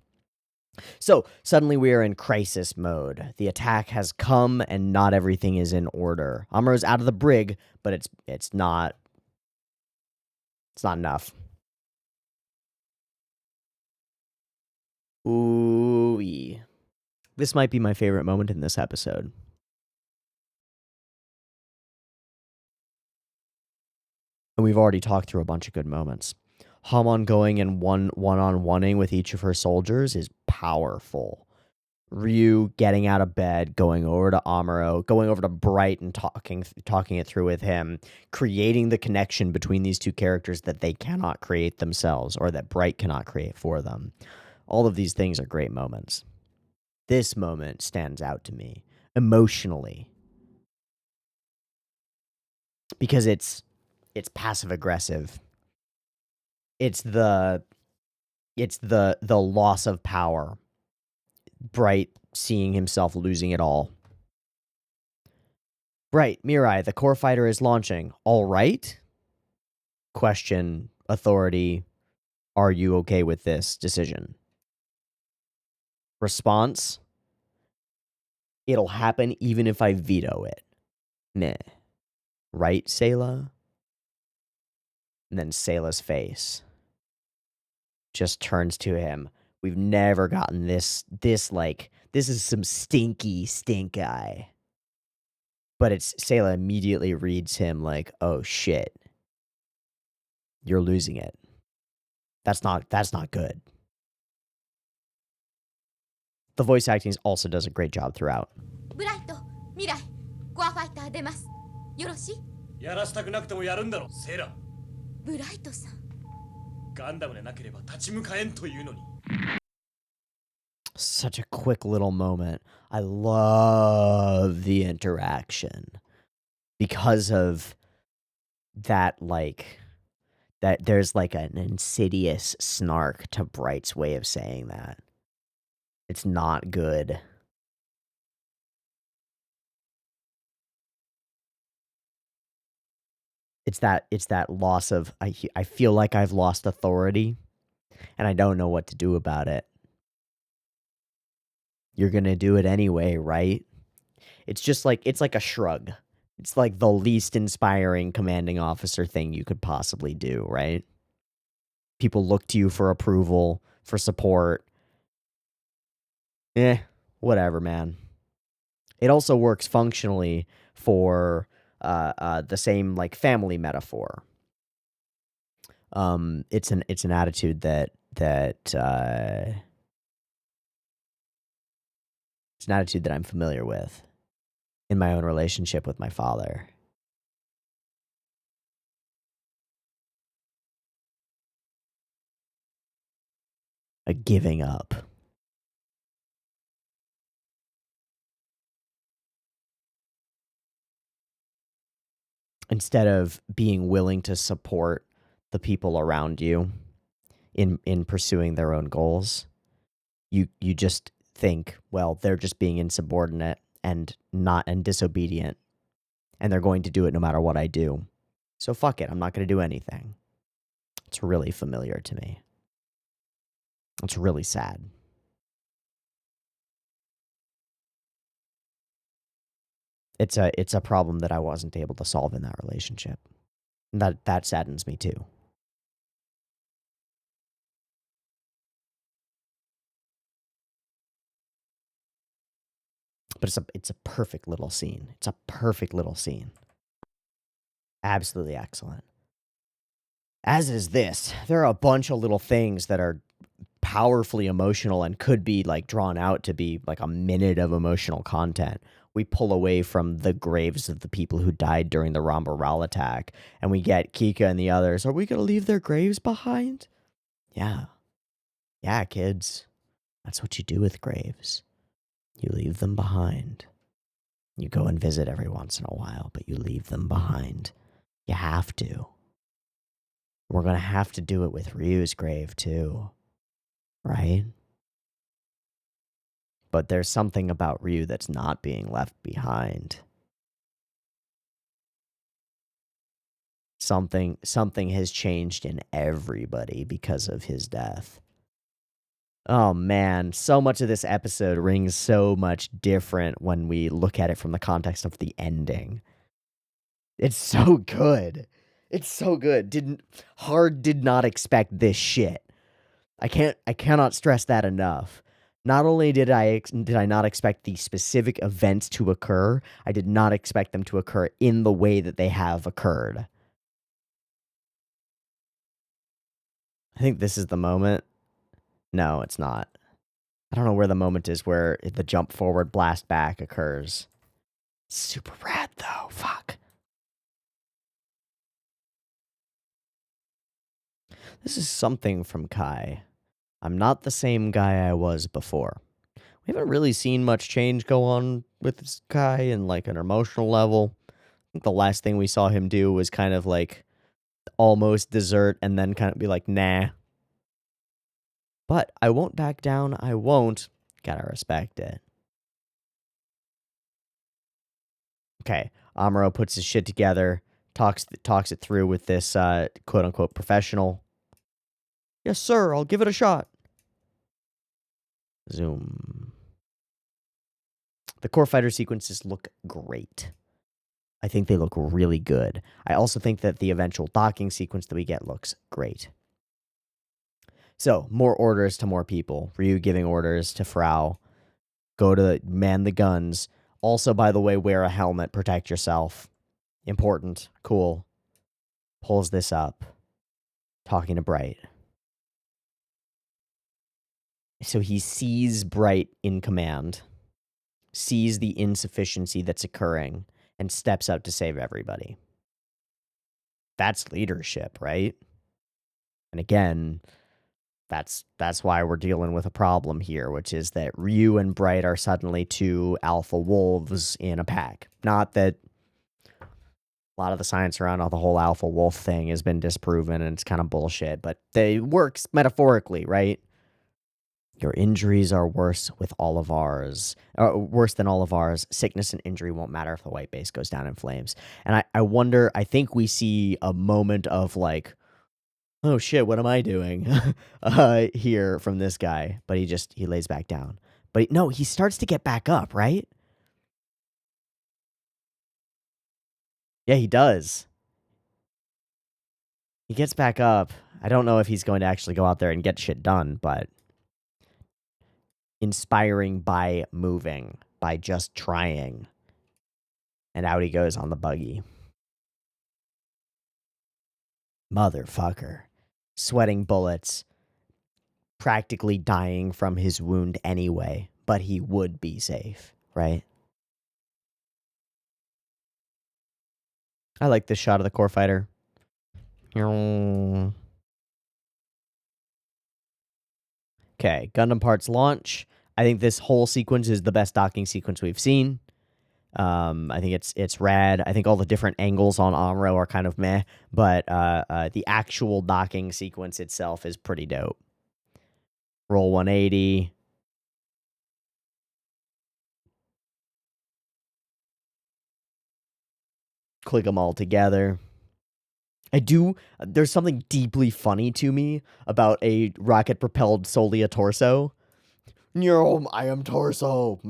So, suddenly we are in crisis mode. The attack has come and not everything is in order. Amuro's out of the brig, but it's not enough. Ooh-wee. This might be my favorite moment in this episode. And we've already talked through a bunch of good moments. Hamon going and one-on-one-ing with each of her soldiers is powerful. Ryu getting out of bed, going over to Amuro, going over to Bright and talking it through with him, creating the connection between these two characters that they cannot create themselves or that Bright cannot create for them. All of these things are great moments. This moment stands out to me emotionally because it's passive aggressive. It's the loss of power. Bright seeing himself losing it all. Bright, Mirai, the core fighter is launching. All right? Question, authority, are you okay with this decision? Response, it'll happen even if I veto it. Meh. Right, Sayla? And then Sayla's face just turns to him. We've never gotten this is some stinky stink eye. But it's Sayla immediately reads him like, oh shit. You're losing it. That's not good. The voice acting also does a great job throughout. Bright, Mirai, core fighter 出ます。よろしい？やらしたくなくてもやるんだろ、セイラ。ブライトさん。ガンダムでなければ立ち向かえんというのに。Such a quick little moment. I love the interaction because of that, that there's like an insidious snark to Bright's way of saying that. It's not good. It's that loss of, I feel like I've lost authority and I don't know what to do about it. You're going to do it anyway, right? It's like a shrug. It's like the least inspiring commanding officer thing you could possibly do, right? People look to you for approval, for support. Whatever, man. It also works functionally for the same like family metaphor. It's an attitude that it's an attitude that I'm familiar with in my own relationship with my father. A giving up. Instead of being willing to support the people around you in pursuing their own goals, you just think, well, they're just being insubordinate and disobedient, and they're going to do it no matter what I do. So fuck it, I'm not going to do anything. It's really familiar to me. It's really sad. It's a problem that I wasn't able to solve in that relationship. That saddens me too. But it's a perfect little scene. It's a perfect little scene. Absolutely excellent. As is this. There are a bunch of little things that are powerfully emotional and could be like drawn out to be like a minute of emotional content. We pull away from the graves of the people who died during the Rambaral attack, and we get Kika and the others. Are we going to leave their graves behind? Yeah. Yeah, kids. That's what you do with graves. You leave them behind. You go and visit every once in a while, but you leave them behind. You have to. We're going to have to do it with Ryu's grave, too. Right? But there's something about Ryu that's not being left behind. Something has changed in everybody because of his death. Oh man, so much of this episode rings so much different when we look at it from the context of the ending. It's so good. It's so good. Did not expect this shit. I cannot stress that enough. Not only did I not expect the specific events to occur, I did not expect them to occur in the way that they have occurred. I think this is the moment. No, it's not. I don't know where the moment is where the jump forward blast back occurs. Super rad though. Fuck. This is something from Kai. I'm not the same guy I was before. We haven't really seen much change go on with this Kai in like an emotional level. I think the last thing we saw him do was kind of like almost desert and then kind of be like, nah. But I won't back down. I won't. Gotta respect it. Okay. Amuro puts his shit together, talks it through with this quote unquote professional. Yes, sir. I'll give it a shot. Zoom. The core fighter sequences look great. I think they look really good. I also think that the eventual docking sequence that we get looks great. So, more orders to more people. Ryu giving orders to Frau. Go to man the guns. Also, by the way, wear a helmet. Protect yourself. Important. Cool. Pulls this up. Talking to Bright. So he sees Bright in command. Sees the insufficiency that's occurring. And steps up to save everybody. That's leadership, right? And again, that's why we're dealing with a problem here, which is that Ryu and Bright are suddenly two alpha wolves in a pack. Not that a lot of the science around all the whole alpha wolf thing has been disproven and it's kind of bullshit, but it works metaphorically, right? Your injuries are worse with all of ours, worse than all of ours. Sickness and injury won't matter if the white base goes down in flames. And I wonder, I think we see a moment of like, oh shit, what am I doing here from this guy? But he lays back down. But no, he starts to get back up, right? Yeah, he does. He gets back up. I don't know if he's going to actually go out there and get shit done, but inspiring by moving, by just trying. And out he goes on the buggy. Motherfucker. Sweating bullets. Practically dying from his wound anyway, but he would be safe, right? I like this shot of the core fighter. Okay, Gundam parts launch. I think this whole sequence is the best docking sequence we've seen. I think it's rad. I think all the different angles on Amuro are kind of meh, but the actual docking sequence itself is pretty dope. Roll 180. Click them all together. There's something deeply funny to me about a rocket-propelled Solia torso. I am torso.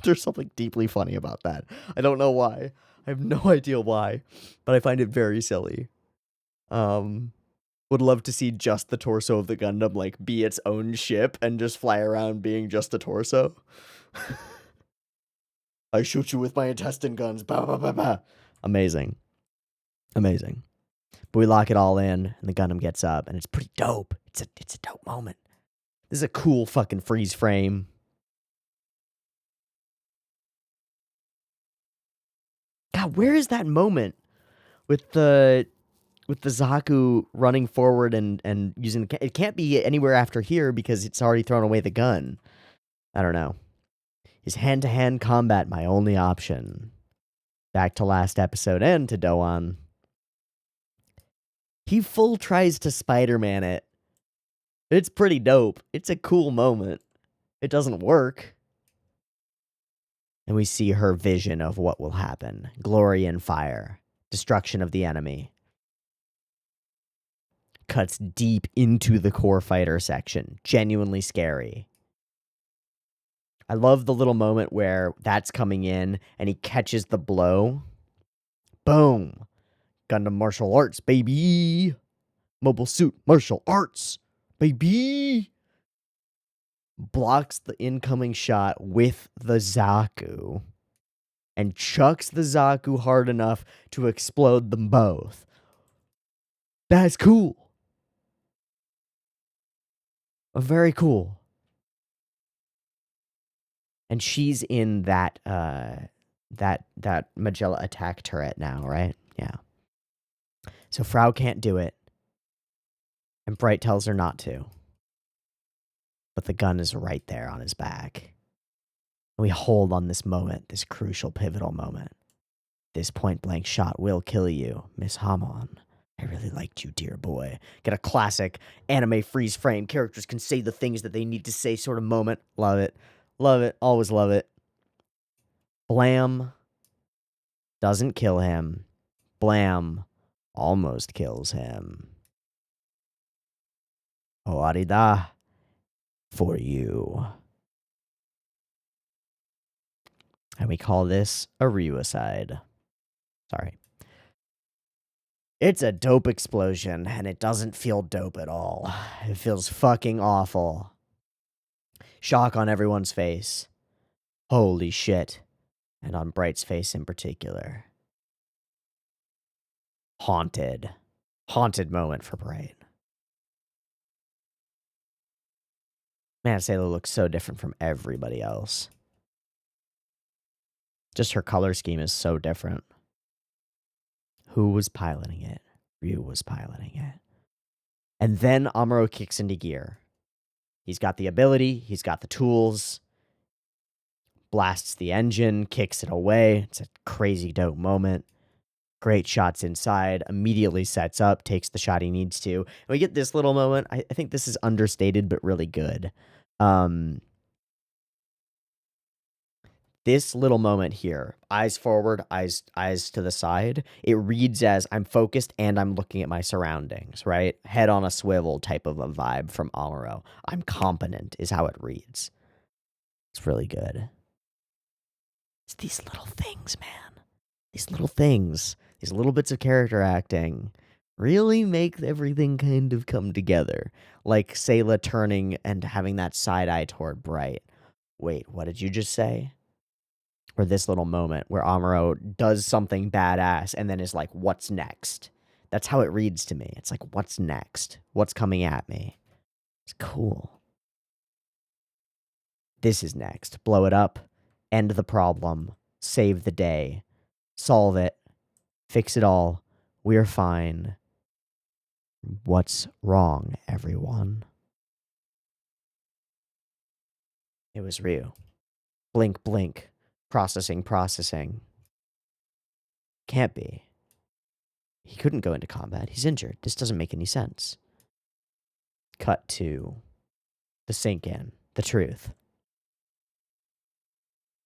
There's something deeply funny about that. I don't know why. I have no idea why, but I find it very silly. Would love to see just the torso of the Gundam like be its own ship and just fly around being just a torso. I shoot you with my intestine guns. Bah, bah, bah, bah. Amazing. Amazing. But we lock it all in, and the Gundam gets up, and it's pretty dope. It's a dope moment. This is a cool fucking freeze frame. God, where is that moment with the Zaku running forward and using the... It can't be anywhere after here because it's already thrown away the gun. I don't know. Is hand-to-hand combat my only option? Back to last episode and to Doan. He full tries to Spider-Man it. It's pretty dope. It's a cool moment. It doesn't work. And we see her vision of what will happen. Glory and fire. Destruction of the enemy. Cuts deep into the core fighter section. Genuinely scary. I love the little moment where that's coming in and he catches the blow. Boom. Gundam martial arts, baby. Mobile suit martial arts, baby. Blocks the incoming shot with the Zaku and chucks the Zaku hard enough to explode them both. That's cool. Very cool. And she's in that Magella attack turret now, right? Yeah. So Frau can't do it. And Bright tells her not to. But the gun is right there on his back. And we hold on this moment, this crucial, pivotal moment. This point-blank shot will kill you, Miss Hamon. I really liked you, dear boy. Get a classic anime freeze frame. Characters can say the things that they need to say sort of moment. Love it. Love it. Always love it. Blam doesn't kill him. Blam almost kills him. Oarida for you. And we call this a ReUpload. Sorry. It's a dope explosion, and it doesn't feel dope at all. It feels fucking awful. Shock on everyone's face. Holy shit. And on Bright's face in particular. Haunted. Haunted moment for Bright. Man, Sayla looks so different from everybody else. Just her color scheme is so different. Who was piloting it? Ryu was piloting it. And then Amuro kicks into gear. He's got the ability, he's got the tools, blasts the engine, kicks it away. It's a crazy dope moment. Great shots inside, immediately sets up, takes the shot he needs to. And we get this little moment. I think this is understated, but really good. This little moment here, eyes forward, eyes to the side, it reads as I'm focused and I'm looking at my surroundings, right? Head on a swivel type of a vibe from Amuro. I'm competent is how it reads. It's really good. It's these little things, man. These little things, these little bits of character acting really make everything kind of come together. Like Sayla turning and having that side eye toward Bright. Wait, what did you just say? Or this little moment where Amuro does something badass and then is like, what's next? That's how it reads to me. It's like, what's next? What's coming at me? It's cool. This is next. Blow it up. End the problem. Save the day. Solve it. Fix it all. We're fine. What's wrong, everyone? It was Ryu. Blink, blink. Processing. Can't be. He couldn't go into combat. He's injured. This doesn't make any sense. Cut to the sink in. The truth.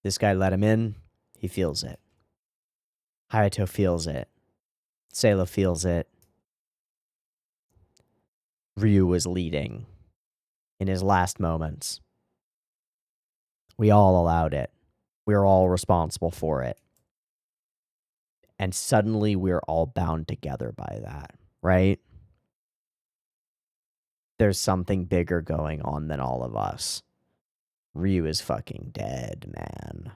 This guy let him in. He feels it. Hayato feels it. Sayla feels it. Ryu was leading in his last moments. We all allowed it. We're all responsible for it. And suddenly we're all bound together by that, right? There's something bigger going on than all of us. Ryu is fucking dead, man.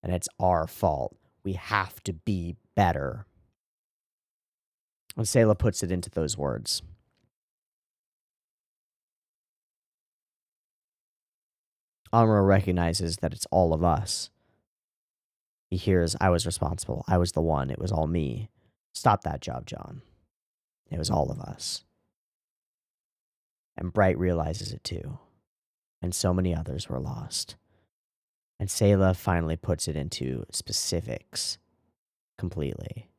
And it's our fault. We have to be better. And Sayla puts it into those words. Amuro recognizes that it's all of us. He hears, I was responsible. I was the one. It was all me. Stop that job, John. It was all of us. And Bright realizes it too. And so many others were lost. And Sayla finally puts it into specifics completely.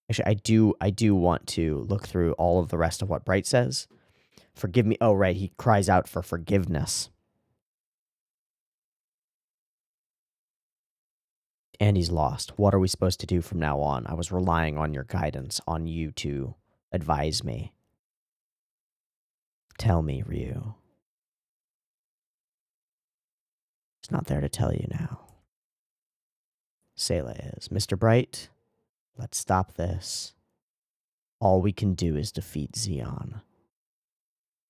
Actually, I do want to look through all of the rest of what Bright says. Forgive me. Oh, right. He cries out for forgiveness. And he's lost. What are we supposed to do from now on? I was relying on your guidance, on you to advise me. Tell me, Ryu. He's not there to tell you now. Sayla is. Mr. Bright, let's stop this. All we can do is defeat Zeon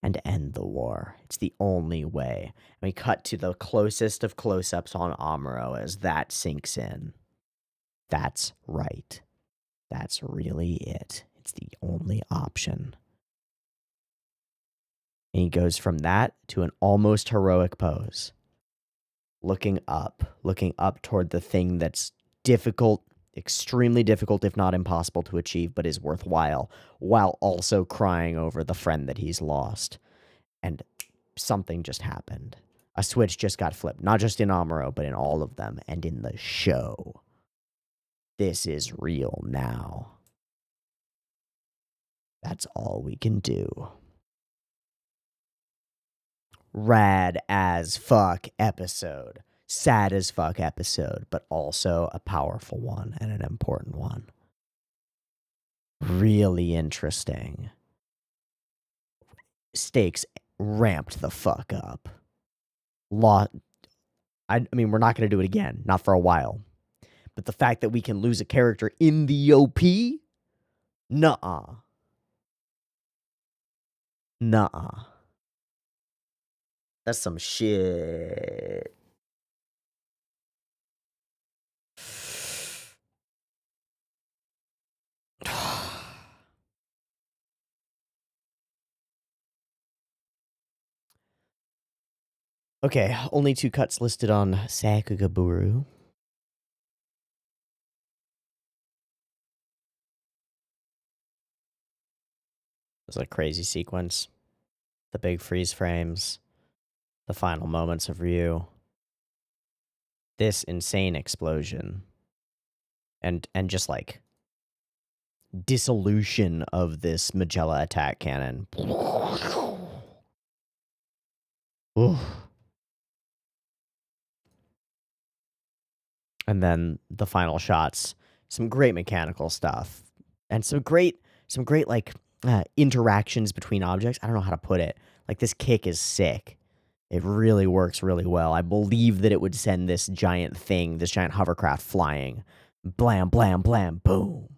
and end the war. It's the only way. And we cut to the closest of close-ups on Amuro as that sinks in. That's right. That's really it. It's the only option. And he goes from that to an almost heroic pose. Looking up toward the thing that's difficult, extremely difficult, if not impossible to achieve, but is worthwhile, while also crying over the friend that he's lost. And something just happened. A switch just got flipped, not just in Amuro, but in all of them, and in the show. This is real now. That's all we can do. Rad as fuck episode. Sad as fuck episode, but also a powerful one and an important one. Really interesting. Stakes ramped the fuck up. I mean, we're not going to do it again. Not for a while. But the fact that we can lose a character in the OP? Nuh-uh. Nuh-uh. That's some shit. Okay, only 2 cuts listed on Sakugaburu. It was a crazy sequence. The big freeze frames. The final moments of Ryu. This insane explosion. And just like dissolution of this Magella attack cannon. Oof. And then the final shots, some great mechanical stuff, and some great like interactions between objects. I don't know how to put it. Like, this kick is sick. It really works really well. I believe that it would send this giant thing, this giant hovercraft flying. Blam, blam, blam, boom.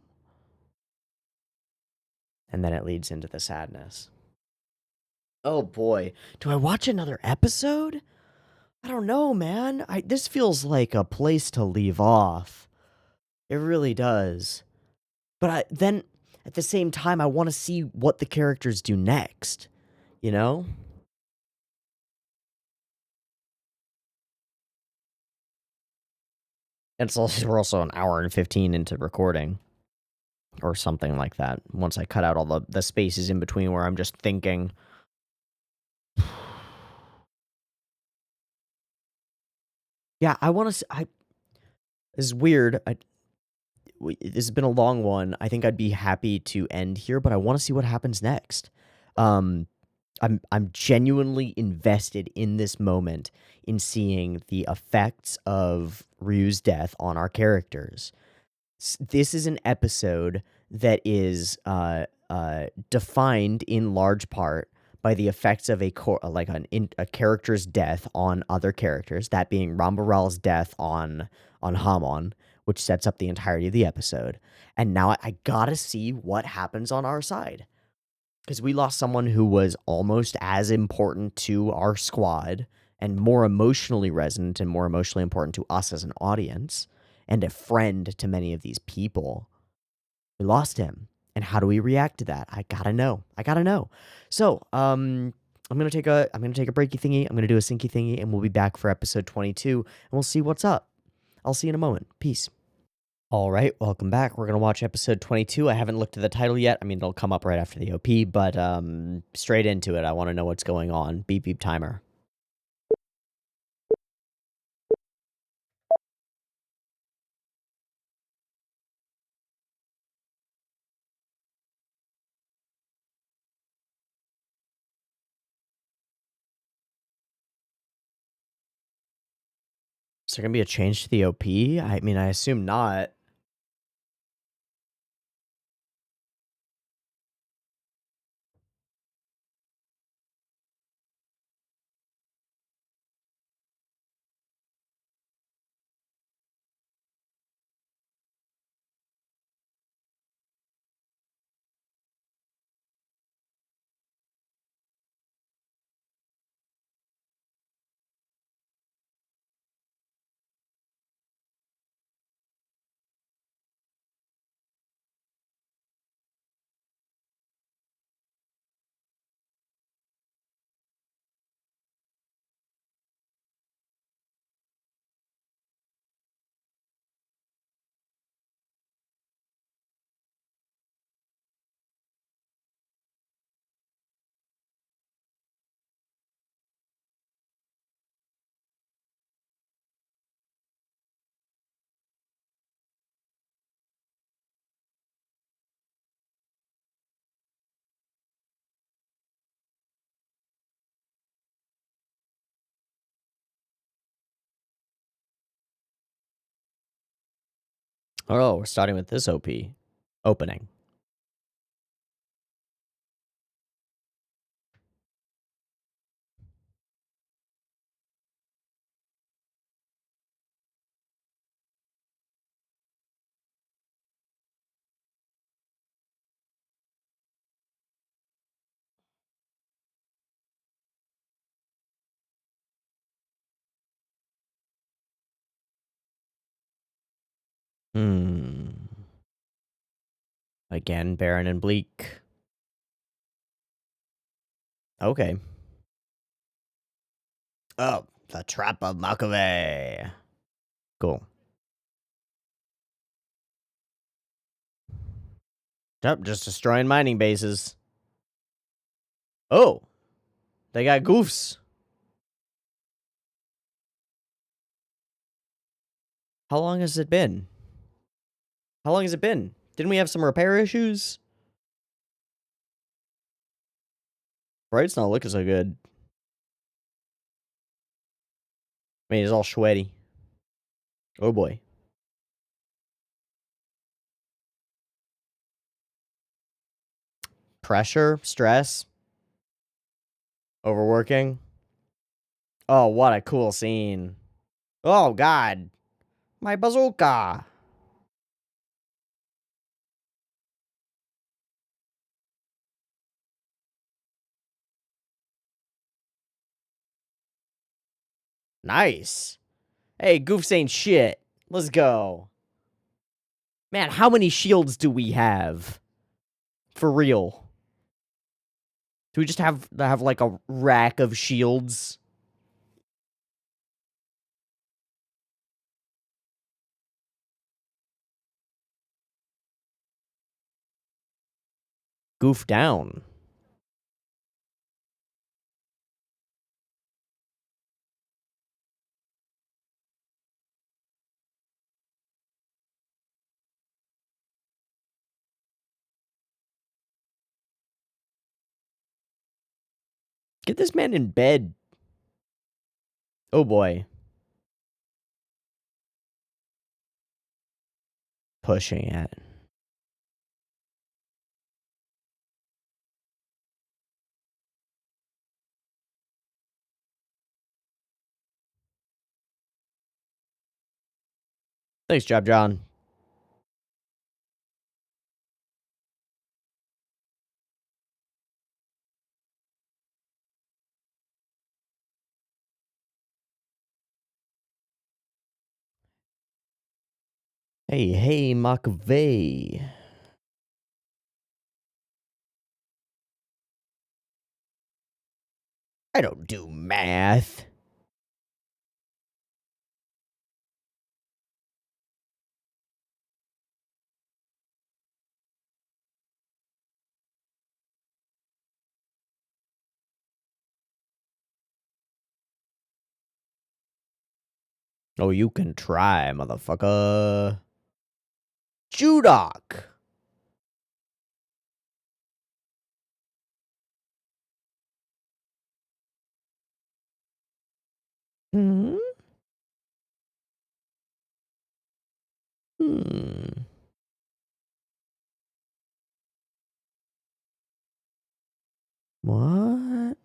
And then it leads into the sadness. Oh boy, do I watch another episode? I don't know, man. This feels like a place to leave off. It really does. But then, at the same time, I want to see what the characters do next. You know? And we're also an hour and 15 into recording. Or something like that. Once I cut out all the spaces in between where I'm just thinking. Yeah, I want to. This is weird. This has been a long one. I think I'd be happy to end here, but I want to see what happens next. I'm genuinely invested in this moment in seeing the effects of Ryu's death on our characters. This is an episode that is defined in large part by the effects of a character's death on other characters, that being Rambaral's death on Hamon, which sets up the entirety of the episode. And now I gotta see what happens on our side. Because we lost someone who was almost as important to our squad and more emotionally resonant and more emotionally important to us as an audience and a friend to many of these people. We lost him. And how do we react to that? I gotta know. So, I'm gonna take a breaky thingy. I'm gonna do a syncy thingy, and we'll be back for episode 22, and we'll see what's up. I'll see you in a moment. Peace. All right, welcome back. We're gonna watch episode 22. I haven't looked at the title yet. I mean, it'll come up right after the OP, but straight into it. I want to know what's going on. Beep beep timer. Is there gonna be a change to the OP? I mean, I assume not. Oh, we're starting with this OP opening. Again, barren and bleak. Okay. Oh, the trap of Makave. Cool. Yep, just destroying mining bases. Oh, they got goofs. How long has it been? Didn't we have some repair issues? Right, it's not looking so good. I mean, it's all sweaty. Oh boy. Pressure, stress, overworking. Oh, what a cool scene. Oh, God. My bazooka. Nice. Hey, goofs ain't shit. Let's go. Man, how many shields do we have? For real. Do we just have like a rack of shields? Goof down. Get this man in bed. Oh boy. Pushing it. Thanks, Job John. Hey, McVeigh. I don't do math. Oh, you can try, motherfucker. Judok. Hmm? Hmm. What?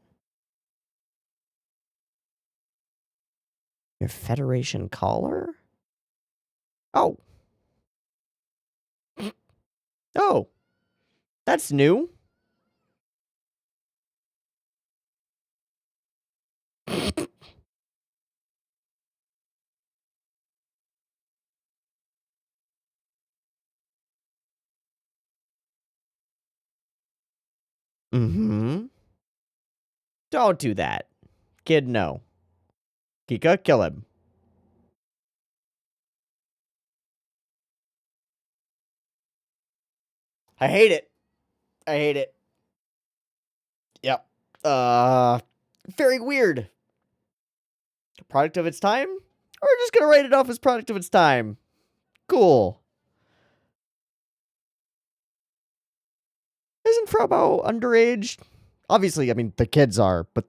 Your Federation collar? Oh. Oh. That's new. Mm-hmm. Don't do that. Kid, no. Kika, kill him. I hate it. I hate it. Yep. Very weird. Product of its time? We're just gonna write it off as product of its time. Cool. Isn't Frobo underage? Obviously, I mean, the kids are, but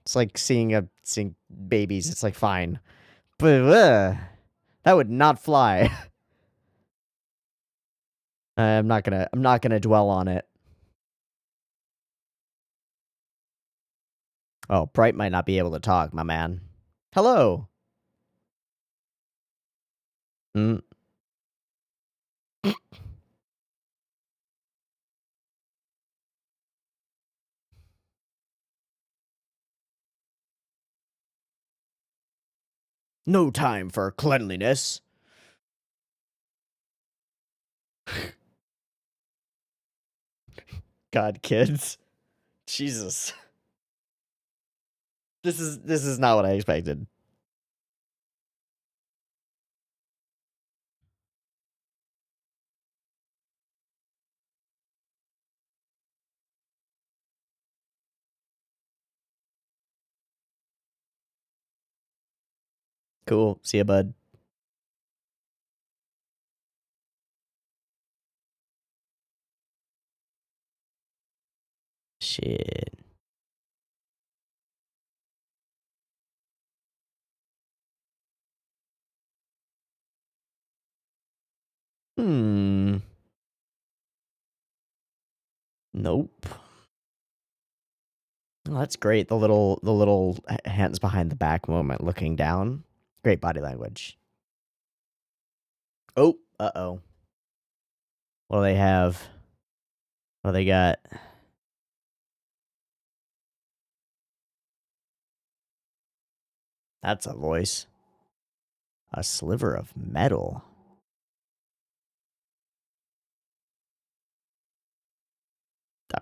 it's like seeing babies. It's like, fine. But, that would not fly. I'm not gonna dwell on it. Oh, Bright might not be able to talk, my man. Hello. Mm. No time for cleanliness. God, kids. Jesus. This is not what I expected. Cool. See ya, bud. Shit. Hmm. Nope. Oh, that's great. The little hands behind the back moment looking down. Great body language. Oh, uh-oh. What do they have? What do they got? That's a voice. A sliver of metal.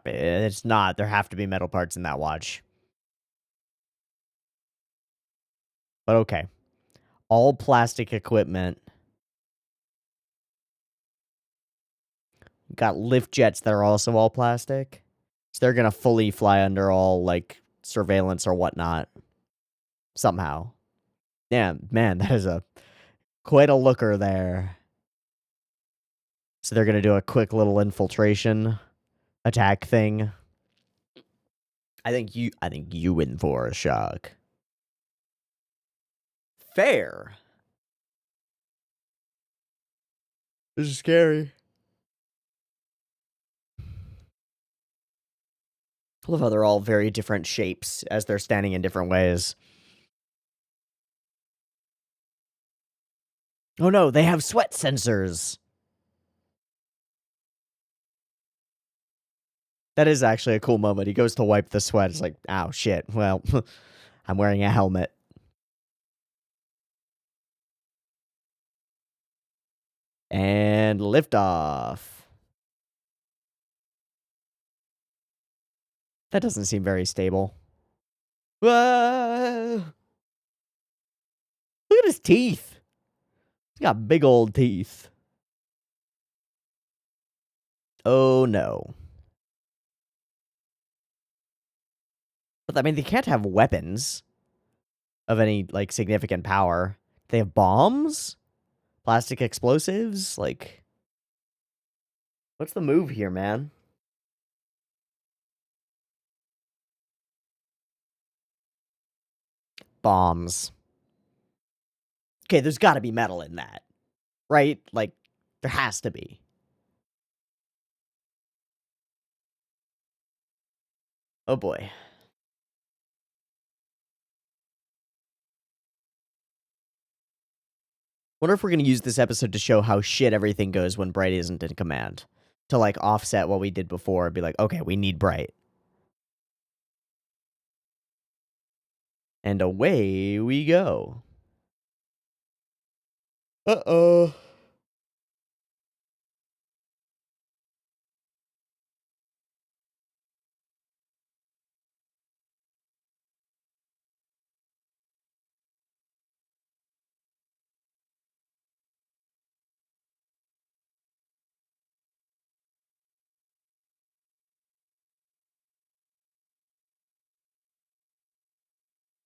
It's not. There have to be metal parts in that watch. But okay. All plastic equipment. Got lift jets that are also all plastic. So they're gonna fully fly under all, like, surveillance or whatnot. Somehow. Yeah, man, that is quite a looker there. So they're gonna do a quick little infiltration attack thing. I think you in for a shock. Fair. This is scary. I love how they're all very different shapes as they're standing in different ways. Oh no, they have sweat sensors. That is actually a cool moment. He goes to wipe the sweat. It's like, oh shit. Well, I'm wearing a helmet. And liftoff. That doesn't seem very stable. Whoa! Look at his teeth. He's got big old teeth. Oh no. But I mean, they can't have weapons of any, like, significant power. They have bombs? Plastic explosives? Like, what's the move here, man? Bombs. Okay, there's gotta be metal in that. Right? Like, there has to be. Oh boy. Wonder if we're gonna use this episode to show how shit everything goes when Bright isn't in command. To, like, offset what we did before and be like, okay, we need Bright. And away we go. Uh-oh.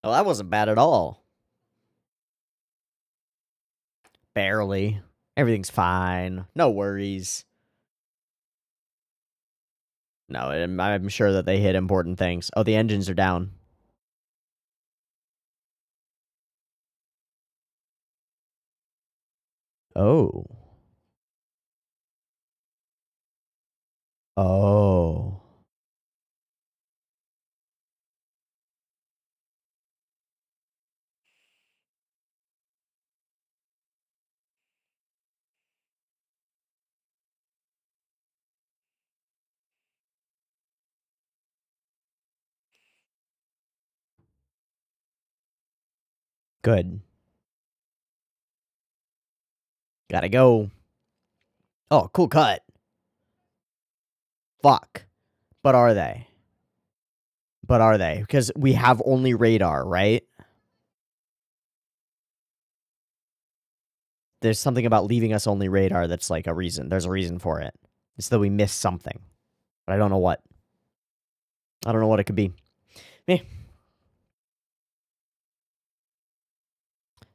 Well, that wasn't bad at all. Barely. Everything's fine. No worries. No, I'm sure that they hit important things. Oh, the engines are down. Oh. Oh. Good. Gotta go. Oh, cool cut. Fuck. But are they? But are they? Because we have only radar, right? There's something about leaving us only radar that's like a reason. There's a reason for it. It's that we missed something. But I don't know what. I don't know what it could be. Meh.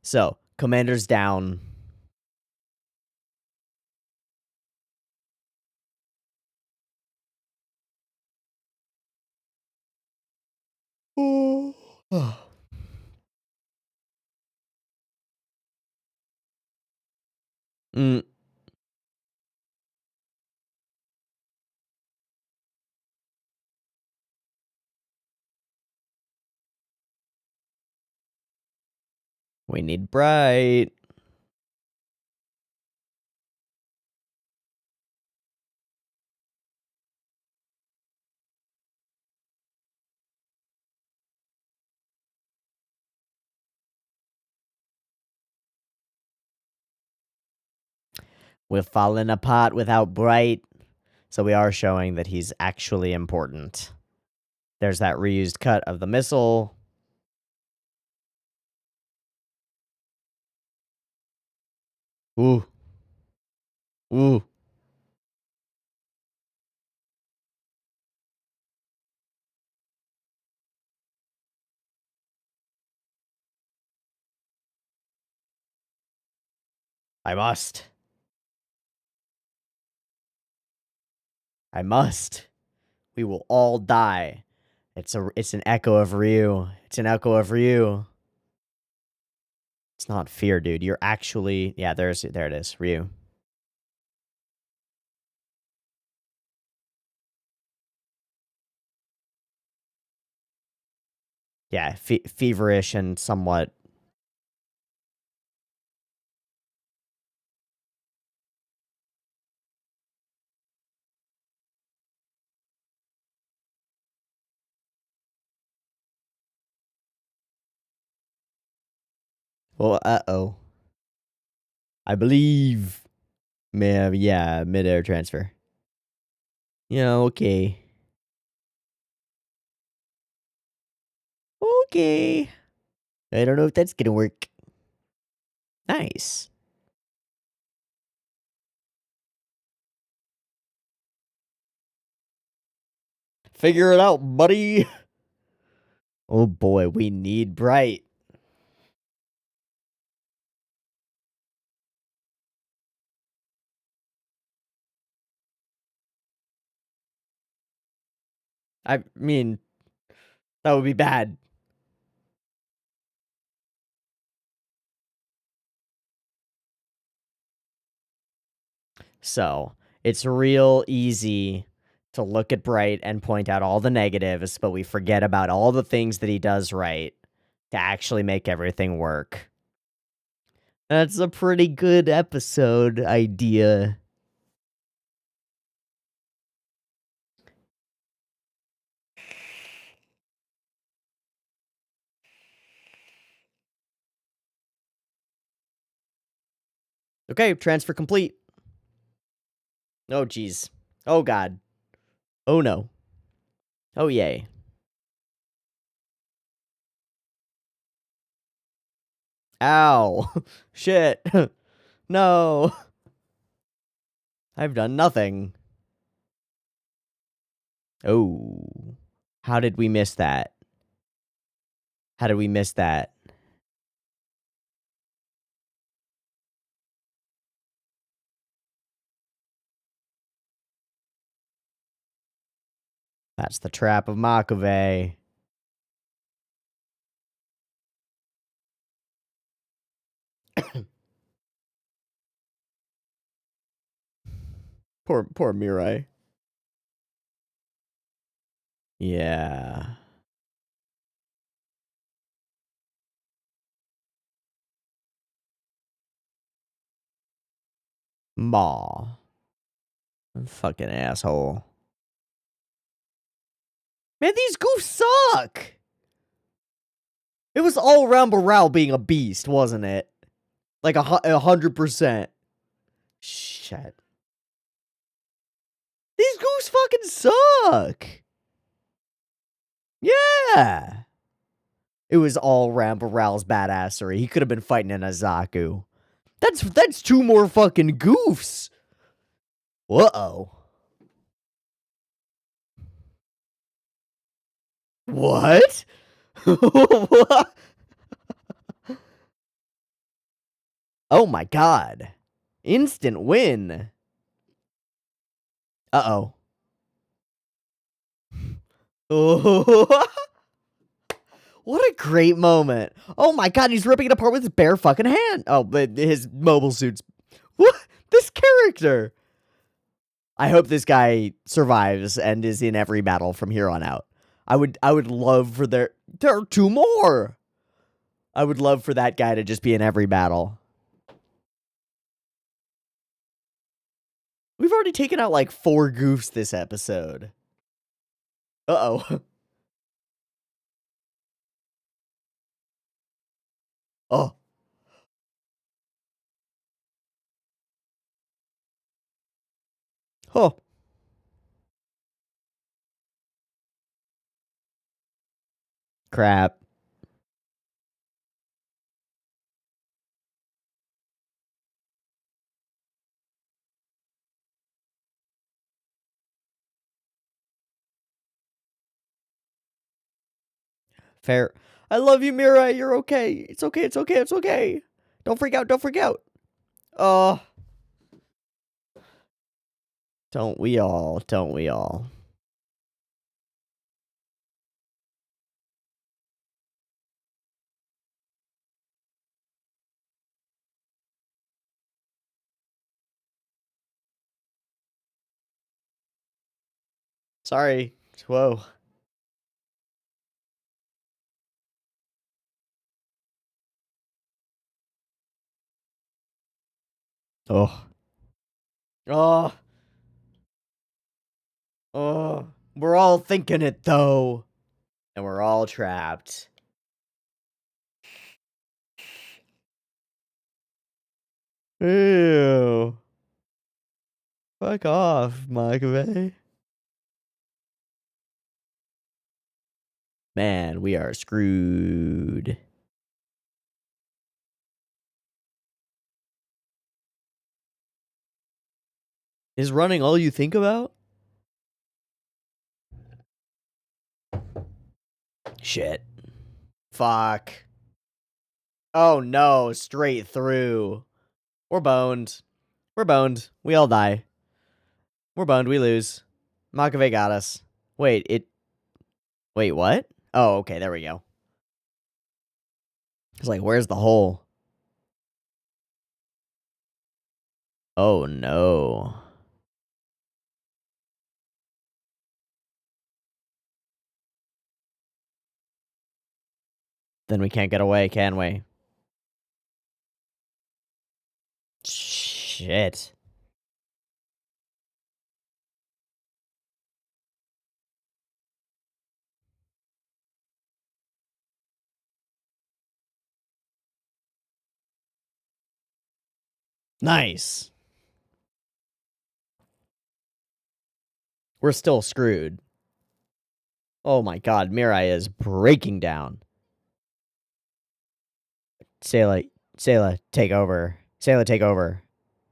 So, commander's down. Oh. Mm. We need Bright. We're falling apart without Bright. So we are showing that he's actually important. There's that reused cut of the missile. Ooh. Ooh. I must. I must. We will all die. It's an echo of Ryu. It's an echo of Ryu. It's not fear, dude. You're actually, yeah, there it is, Ryu. Yeah, feverish and somewhat Well, uh-oh. I believe. Yeah, mid-air transfer. Yeah, okay. Okay. I don't know if that's gonna work. Nice. Figure it out, buddy. Oh boy, we need Bright. I mean, that would be bad. So, it's real easy to look at Bright and point out all the negatives, but we forget about all the things that he does right to actually make everything work. That's a pretty good episode idea. Okay, transfer complete. Oh, geez. Oh, God. Oh, no. Oh, yay. Ow. Shit. No. I've done nothing. Oh. How did we miss that? How did we miss that? That's the trap of Makave. Poor Mirai. Yeah. Maw. Fucking asshole. Man, these goofs suck! It was all around Burrell being a beast, wasn't it? Like 100%. Shit. These goofs fucking suck! Yeah! It was all around Burrell's badassery. He could have been fighting an Azaku. That's two more fucking goofs! Uh-oh. What? What? Oh my god. Instant win. Uh-oh. Oh. What a great moment. Oh my god, he's ripping it apart with his bare fucking hand. Oh, but his mobile suit's... What? This character. I hope this guy survives and is in every battle from here on out. I would love for there are two more. I would love for that guy to just be in every battle. We've already taken out like 4 goofs this episode. Uh-oh. Oh. Oh. Crap. Fair. I love you, Mirai. You're okay. It's okay. It's okay. It's okay. Don't freak out. Don't freak out. Oh. Don't we all? Don't we all? Sorry. Whoa. Oh. Oh. Oh. We're all thinking it, though. And we're all trapped. Ew. Fuck off, Makabe. Man, we are screwed. Is running all you think about? Shit. Fuck. Oh no, straight through. We're boned. We're boned. We all die. We're boned. We lose. Makabe got us. Wait, what? Oh, okay, there we go. It's like, where's the hole? Oh no. Then we can't get away, can we? Shit. Nice. We're still screwed. Oh my god, Mirai is breaking down. Sayla, take over. Sayla, take over.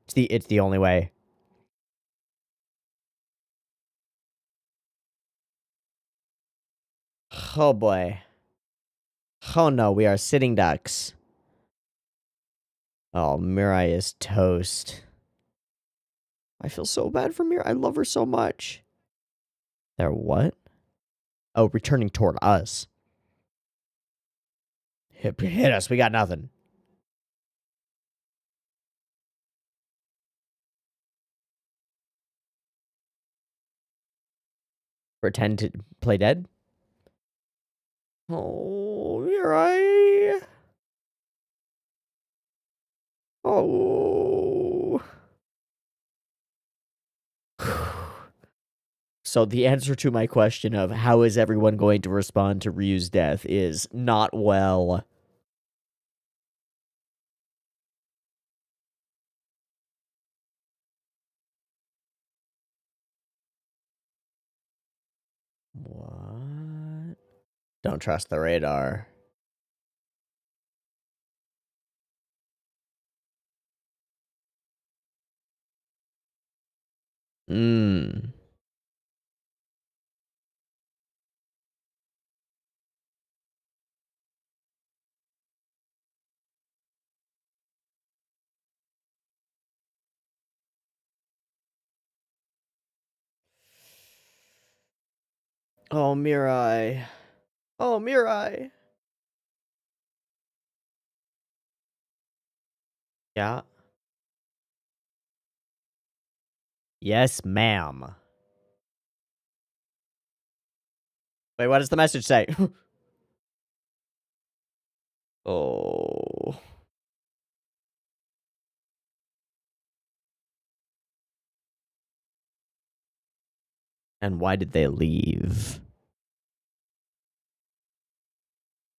It's the only way. Oh boy. Oh no, we are sitting ducks. Oh, Mirai is toast. I feel so bad for Mirai. I love her so much. They're what? Oh, returning toward us. Hit us. We got nothing. Pretend to play dead? Oh, Mirai. Oh. So the answer to my question of how is everyone going to respond to Ryu's death is not well. What? Don't trust the radar. Hmm. Oh, Mirai. Oh, Mirai. Yeah. Yes, ma'am. Wait, what does the message say? Oh. And why did they leave?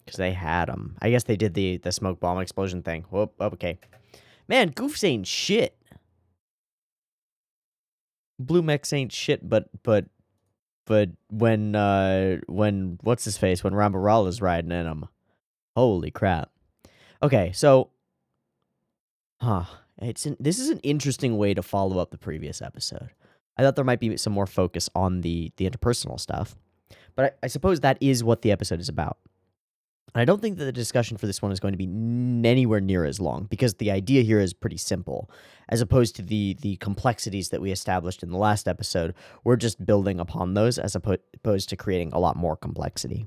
Because they had them. I guess they did the smoke bomb explosion thing. Whoop, okay. Man, Goofs ain't shit. Blue Mechs ain't shit, but when what's his face, when Rambarala's riding in them. Holy crap. Okay, so this is an interesting way to follow up the previous episode. I thought there might be some more focus on the interpersonal stuff, but I suppose that is what the episode is about. And I don't think that the discussion for this one is going to be anywhere near as long, because the idea here is pretty simple. As opposed to the complexities that we established in the last episode, we're just building upon those as opposed to creating a lot more complexity.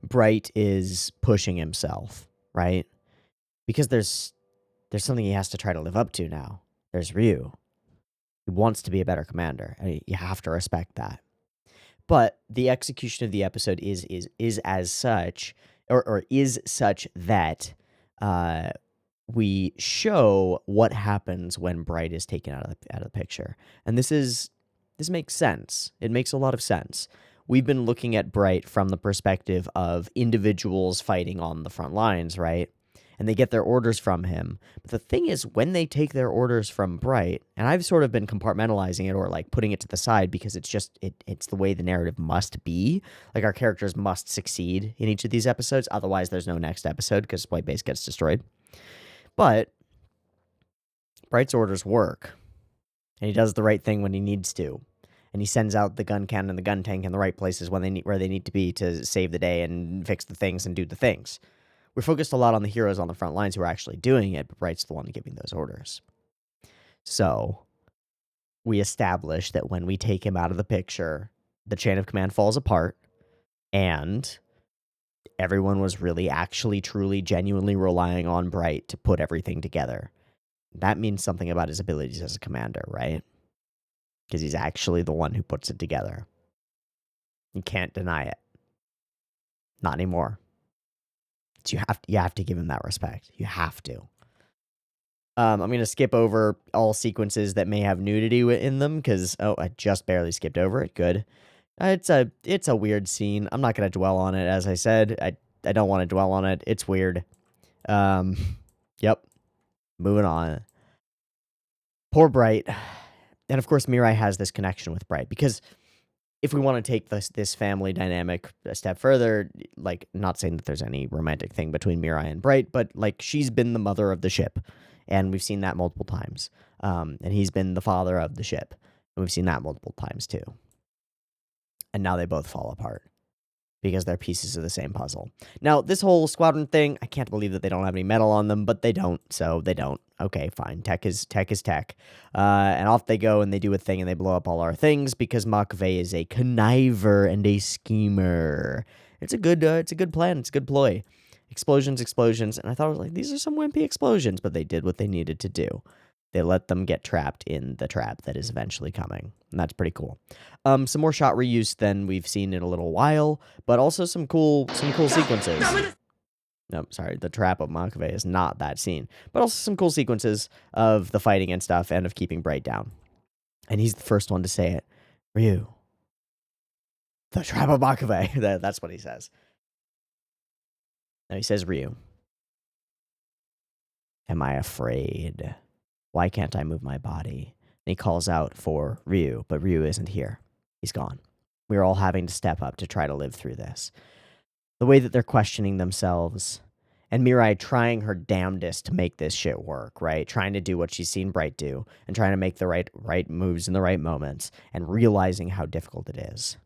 Bright is pushing himself, right? Because there's something he has to try to live up to now. There's Ryu. He wants to be a better commander, and you have to respect that. But the execution of the episode is as such, or is such that we show what happens when Bright is taken out of the picture, and this makes sense. It makes a lot of sense. We've been looking at Bright from the perspective of individuals fighting on the front lines, right? and they get their orders from him. But the thing is, when they take their orders from Bright, and I've sort of been compartmentalizing it or like putting it to the side because it's just it's the way the narrative must be. Like our characters must succeed in each of these episodes, otherwise there's no next episode because White Base gets destroyed. But Bright's orders work, and he does the right thing when he needs to. And he sends out the gun cannon and the gun tank in the right places when where they need to be to save the day and fix the things and do the things. We're focused a lot on the heroes on the front lines who are actually doing it, but Bright's the one giving those orders. So we establish that when we take him out of the picture, the chain of command falls apart, and everyone was really actually, truly, genuinely relying on Bright to put everything together. That means something about his abilities as a commander, right? Because he's actually the one who puts it together. You can't deny it. Not anymore. So you have to give him that respect. You have to. I'm going to skip over all sequences that may have nudity in them, because, I just barely skipped over it. Good. It's a weird scene. I'm not going to dwell on it, as I said. I don't want to dwell on it. It's weird. Yep. Moving on. Poor Bright. And of course, Mirai has this connection with Bright, because if we want to take this family dynamic a step further, like, not saying that there's any romantic thing between Mirai and Bright, but like, she's been the mother of the ship, and we've seen that multiple times. And he's been the father of the ship, and we've seen that multiple times too. And now they both fall apart because they're pieces of the same puzzle. Now, this whole squadron thing, I can't believe that they don't have any metal on them, but they don't, so they don't. Okay, fine. Tech is tech. And off they go, and they do a thing, and they blow up all our things because Makabe is a conniver and a schemer. It's a good plan. It's a good ploy. Explosions, and I thought, like, these are some wimpy explosions, but they did what they needed to do. They let them get trapped in the trap that is eventually coming, and that's pretty cool. Some more shot reuse than we've seen in a little while, but also some cool sequences. No, sorry, the trap of Makabe is not that scene, but also some cool sequences of the fighting and stuff, and of keeping Bright down. And he's the first one to say it. Ryu, the trap of Makabe. That's what he says. No, he says Ryu. Am I afraid? Why can't I move my body? And he calls out for Ryu, but Ryu isn't here. He's gone. We're all having to step up to try to live through this. The way that they're questioning themselves, and Mirai trying her damnedest to make this shit work, right? Trying to do what she's seen Bright do, and trying to make the right moves in the right moments, and realizing how difficult it is.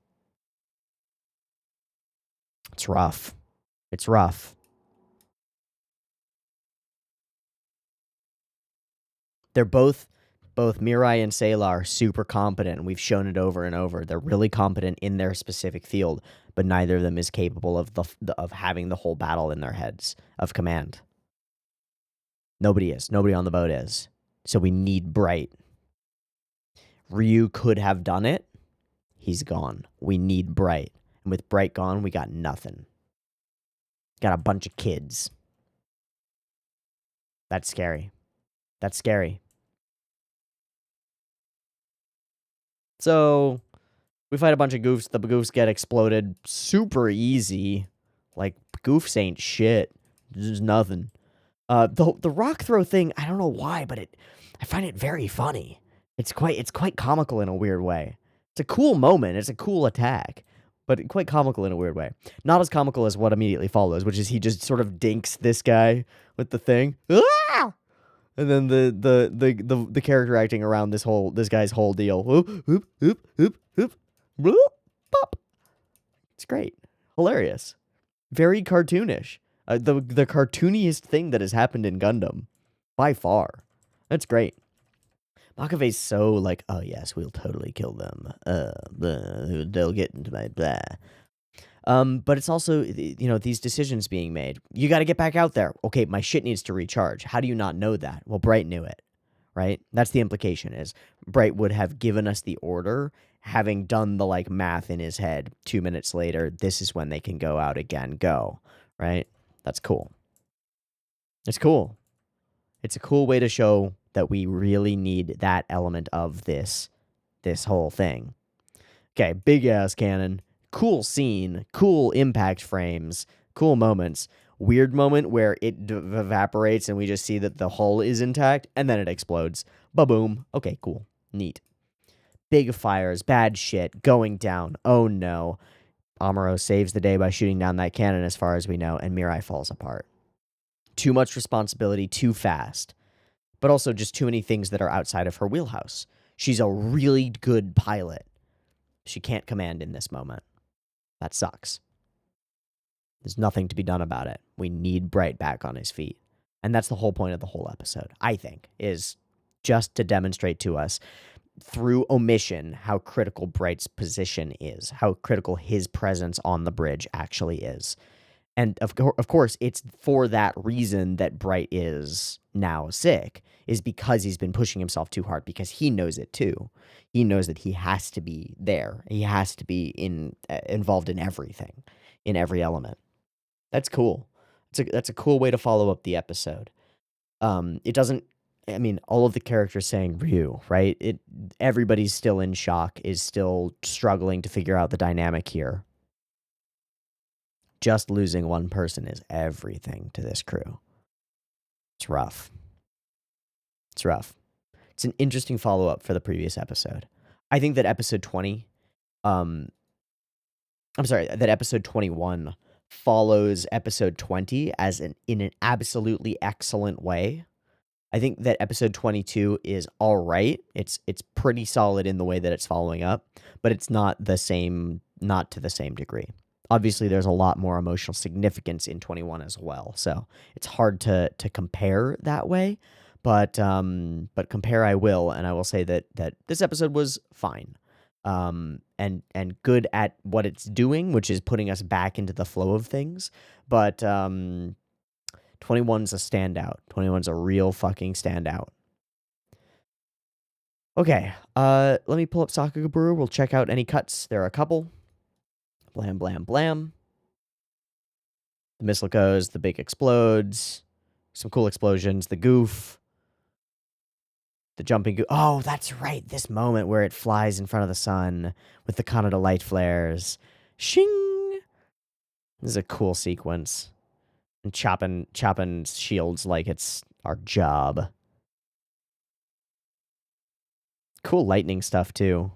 It's rough. It's rough. They're both Mirai and Sayla are super competent, and we've shown it over and over. They're really competent in their specific field, but neither of them is capable of having the whole battle in their heads of command. Nobody is. Nobody on the boat is. So we need Bright. Ryu could have done it. He's gone. We need Bright. And with Bright gone, we got nothing. Got a bunch of kids. That's scary. That's scary. So, we fight a bunch of goofs. The goofs get exploded super easy. Like, goofs ain't shit. There's nothing. The rock throw thing, I don't know why, but I find it very funny. It's quite comical in a weird way. It's a cool moment. It's a cool attack, but quite comical in a weird way. Not as comical as what immediately follows, which is he just sort of dinks this guy with the thing. Ah! And then the character acting around this guy's whole deal. Whoop, whoop, whoop, whoop, whoop, whoop, pop. It's great. Hilarious. Very cartoonish. The cartooniest thing that has happened in Gundam. By far. That's great. Makabe's so like, oh yes, we'll totally kill them. They'll get into my blah. But it's also, these decisions being made. You got to get back out there. Okay, my shit needs to recharge. How do you not know that? Well, Bright knew it, right? That's the implication, is Bright would have given us the order, having done the, math in his head. 2 minutes later, this is when they can go out again. Go, right? That's cool. It's cool. It's a cool way to show that we really need that element of this whole thing. Okay, big-ass cannon. Cool scene, cool impact frames, cool moments. weird moment where it evaporates and we just see that the hull is intact, and then it explodes. Ba-boom. Okay, cool. Neat. Big fires, bad shit, going down. Oh no. Amuro saves the day by shooting down that cannon as far as we know, and Mirai falls apart. Too much responsibility, too fast. But also just too many things that are outside of her wheelhouse. She's a really good pilot. She can't command in this moment. That sucks. There's nothing to be done about it. We need Bright back on his feet. And that's the whole point of the whole episode, I think, is just to demonstrate to us through omission how critical Bright's position is, how critical his presence on the bridge actually is. And of course, it's for that reason that Bright is now sick, is because he's been pushing himself too hard, because he knows it too. He knows that he has to be there. He has to be involved in everything, in every element. That's cool. That's a cool way to follow up the episode. It doesn't, I mean, all of the characters saying Ryu, right? Everybody's still in shock, is still struggling to figure out the dynamic here. Just losing one person is everything to this crew. It's rough. It's rough. It's an interesting follow-up for the previous episode. I think that episode 20, that episode 21 follows episode 20 in an absolutely excellent way. I think that episode 22 is all right. It's pretty solid in the way that it's following up, but it's not to the same degree. Obviously, there's a lot more emotional significance in 21 as well, so it's hard to compare that way. But compare I will, and I will say that this episode was fine, and good at what it's doing, which is putting us back into the flow of things. But 21's a standout. 21's a real fucking standout. Okay, let me pull up Sakagaburu. We'll check out any cuts. There are a couple. Blam, blam, blam. The missile goes, the big explodes. Some cool explosions. The goof. The jumping goof. Oh, that's right. This moment where it flies in front of the sun with the Kanata light flares. Shing! This is a cool sequence. And chopping shields like it's our job. Cool lightning stuff, too.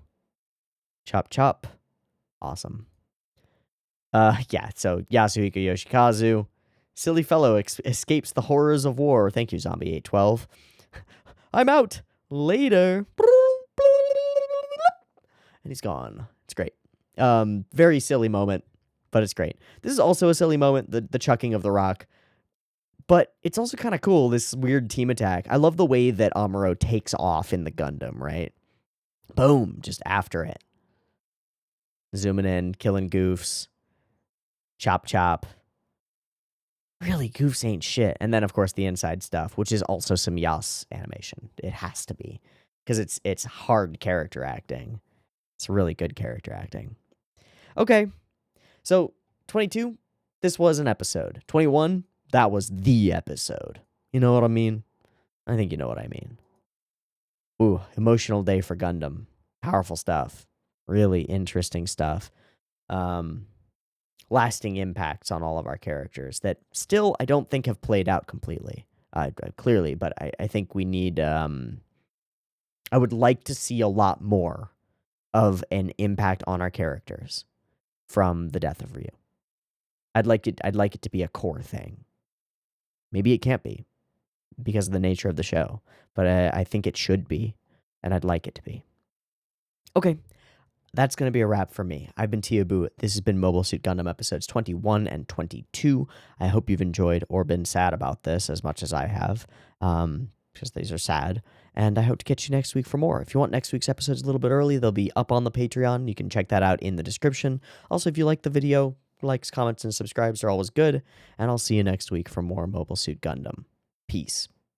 Chop, chop. Awesome. Yeah, so Yasuhiko Yoshikazu, silly fellow escapes the horrors of war. Thank you, Zombie 812. I'm out. Later. And he's gone. It's great. Very silly moment, but it's great. This is also a silly moment, the chucking of the rock. But it's also kind of cool, this weird team attack. I love the way that Amuro takes off in the Gundam, right? Boom, just after it. Zooming in, killing goofs. Chop, chop. Really, goofs ain't shit. And then, of course, the inside stuff, which is also some Yas animation. It has to be. Because it's hard character acting. It's really good character acting. Okay. So, 22, this was an episode. 21, that was the episode. You know what I mean? I think you know what I mean. Ooh, emotional day for Gundam. Powerful stuff. Really interesting stuff. Lasting impacts on all of our characters that still I don't think have played out completely, clearly, but I think we need, I would like to see a lot more of an impact on our characters from the death of Ryu. I'd like it to be a core thing. Maybe it can't be because of the nature of the show, but I think it should be, and I'd like it to be. Okay. That's going to be a wrap for me. I've been Teeaboo. This has been Mobile Suit Gundam episodes 21 and 22. I hope you've enjoyed or been sad about this as much as I have, because these are sad. And I hope to catch you next week for more. If you want next week's episodes a little bit early, they'll be up on the Patreon. You can check that out in the description. Also, if you like the video, likes, comments, and subscribes are always good. And I'll see you next week for more Mobile Suit Gundam. Peace.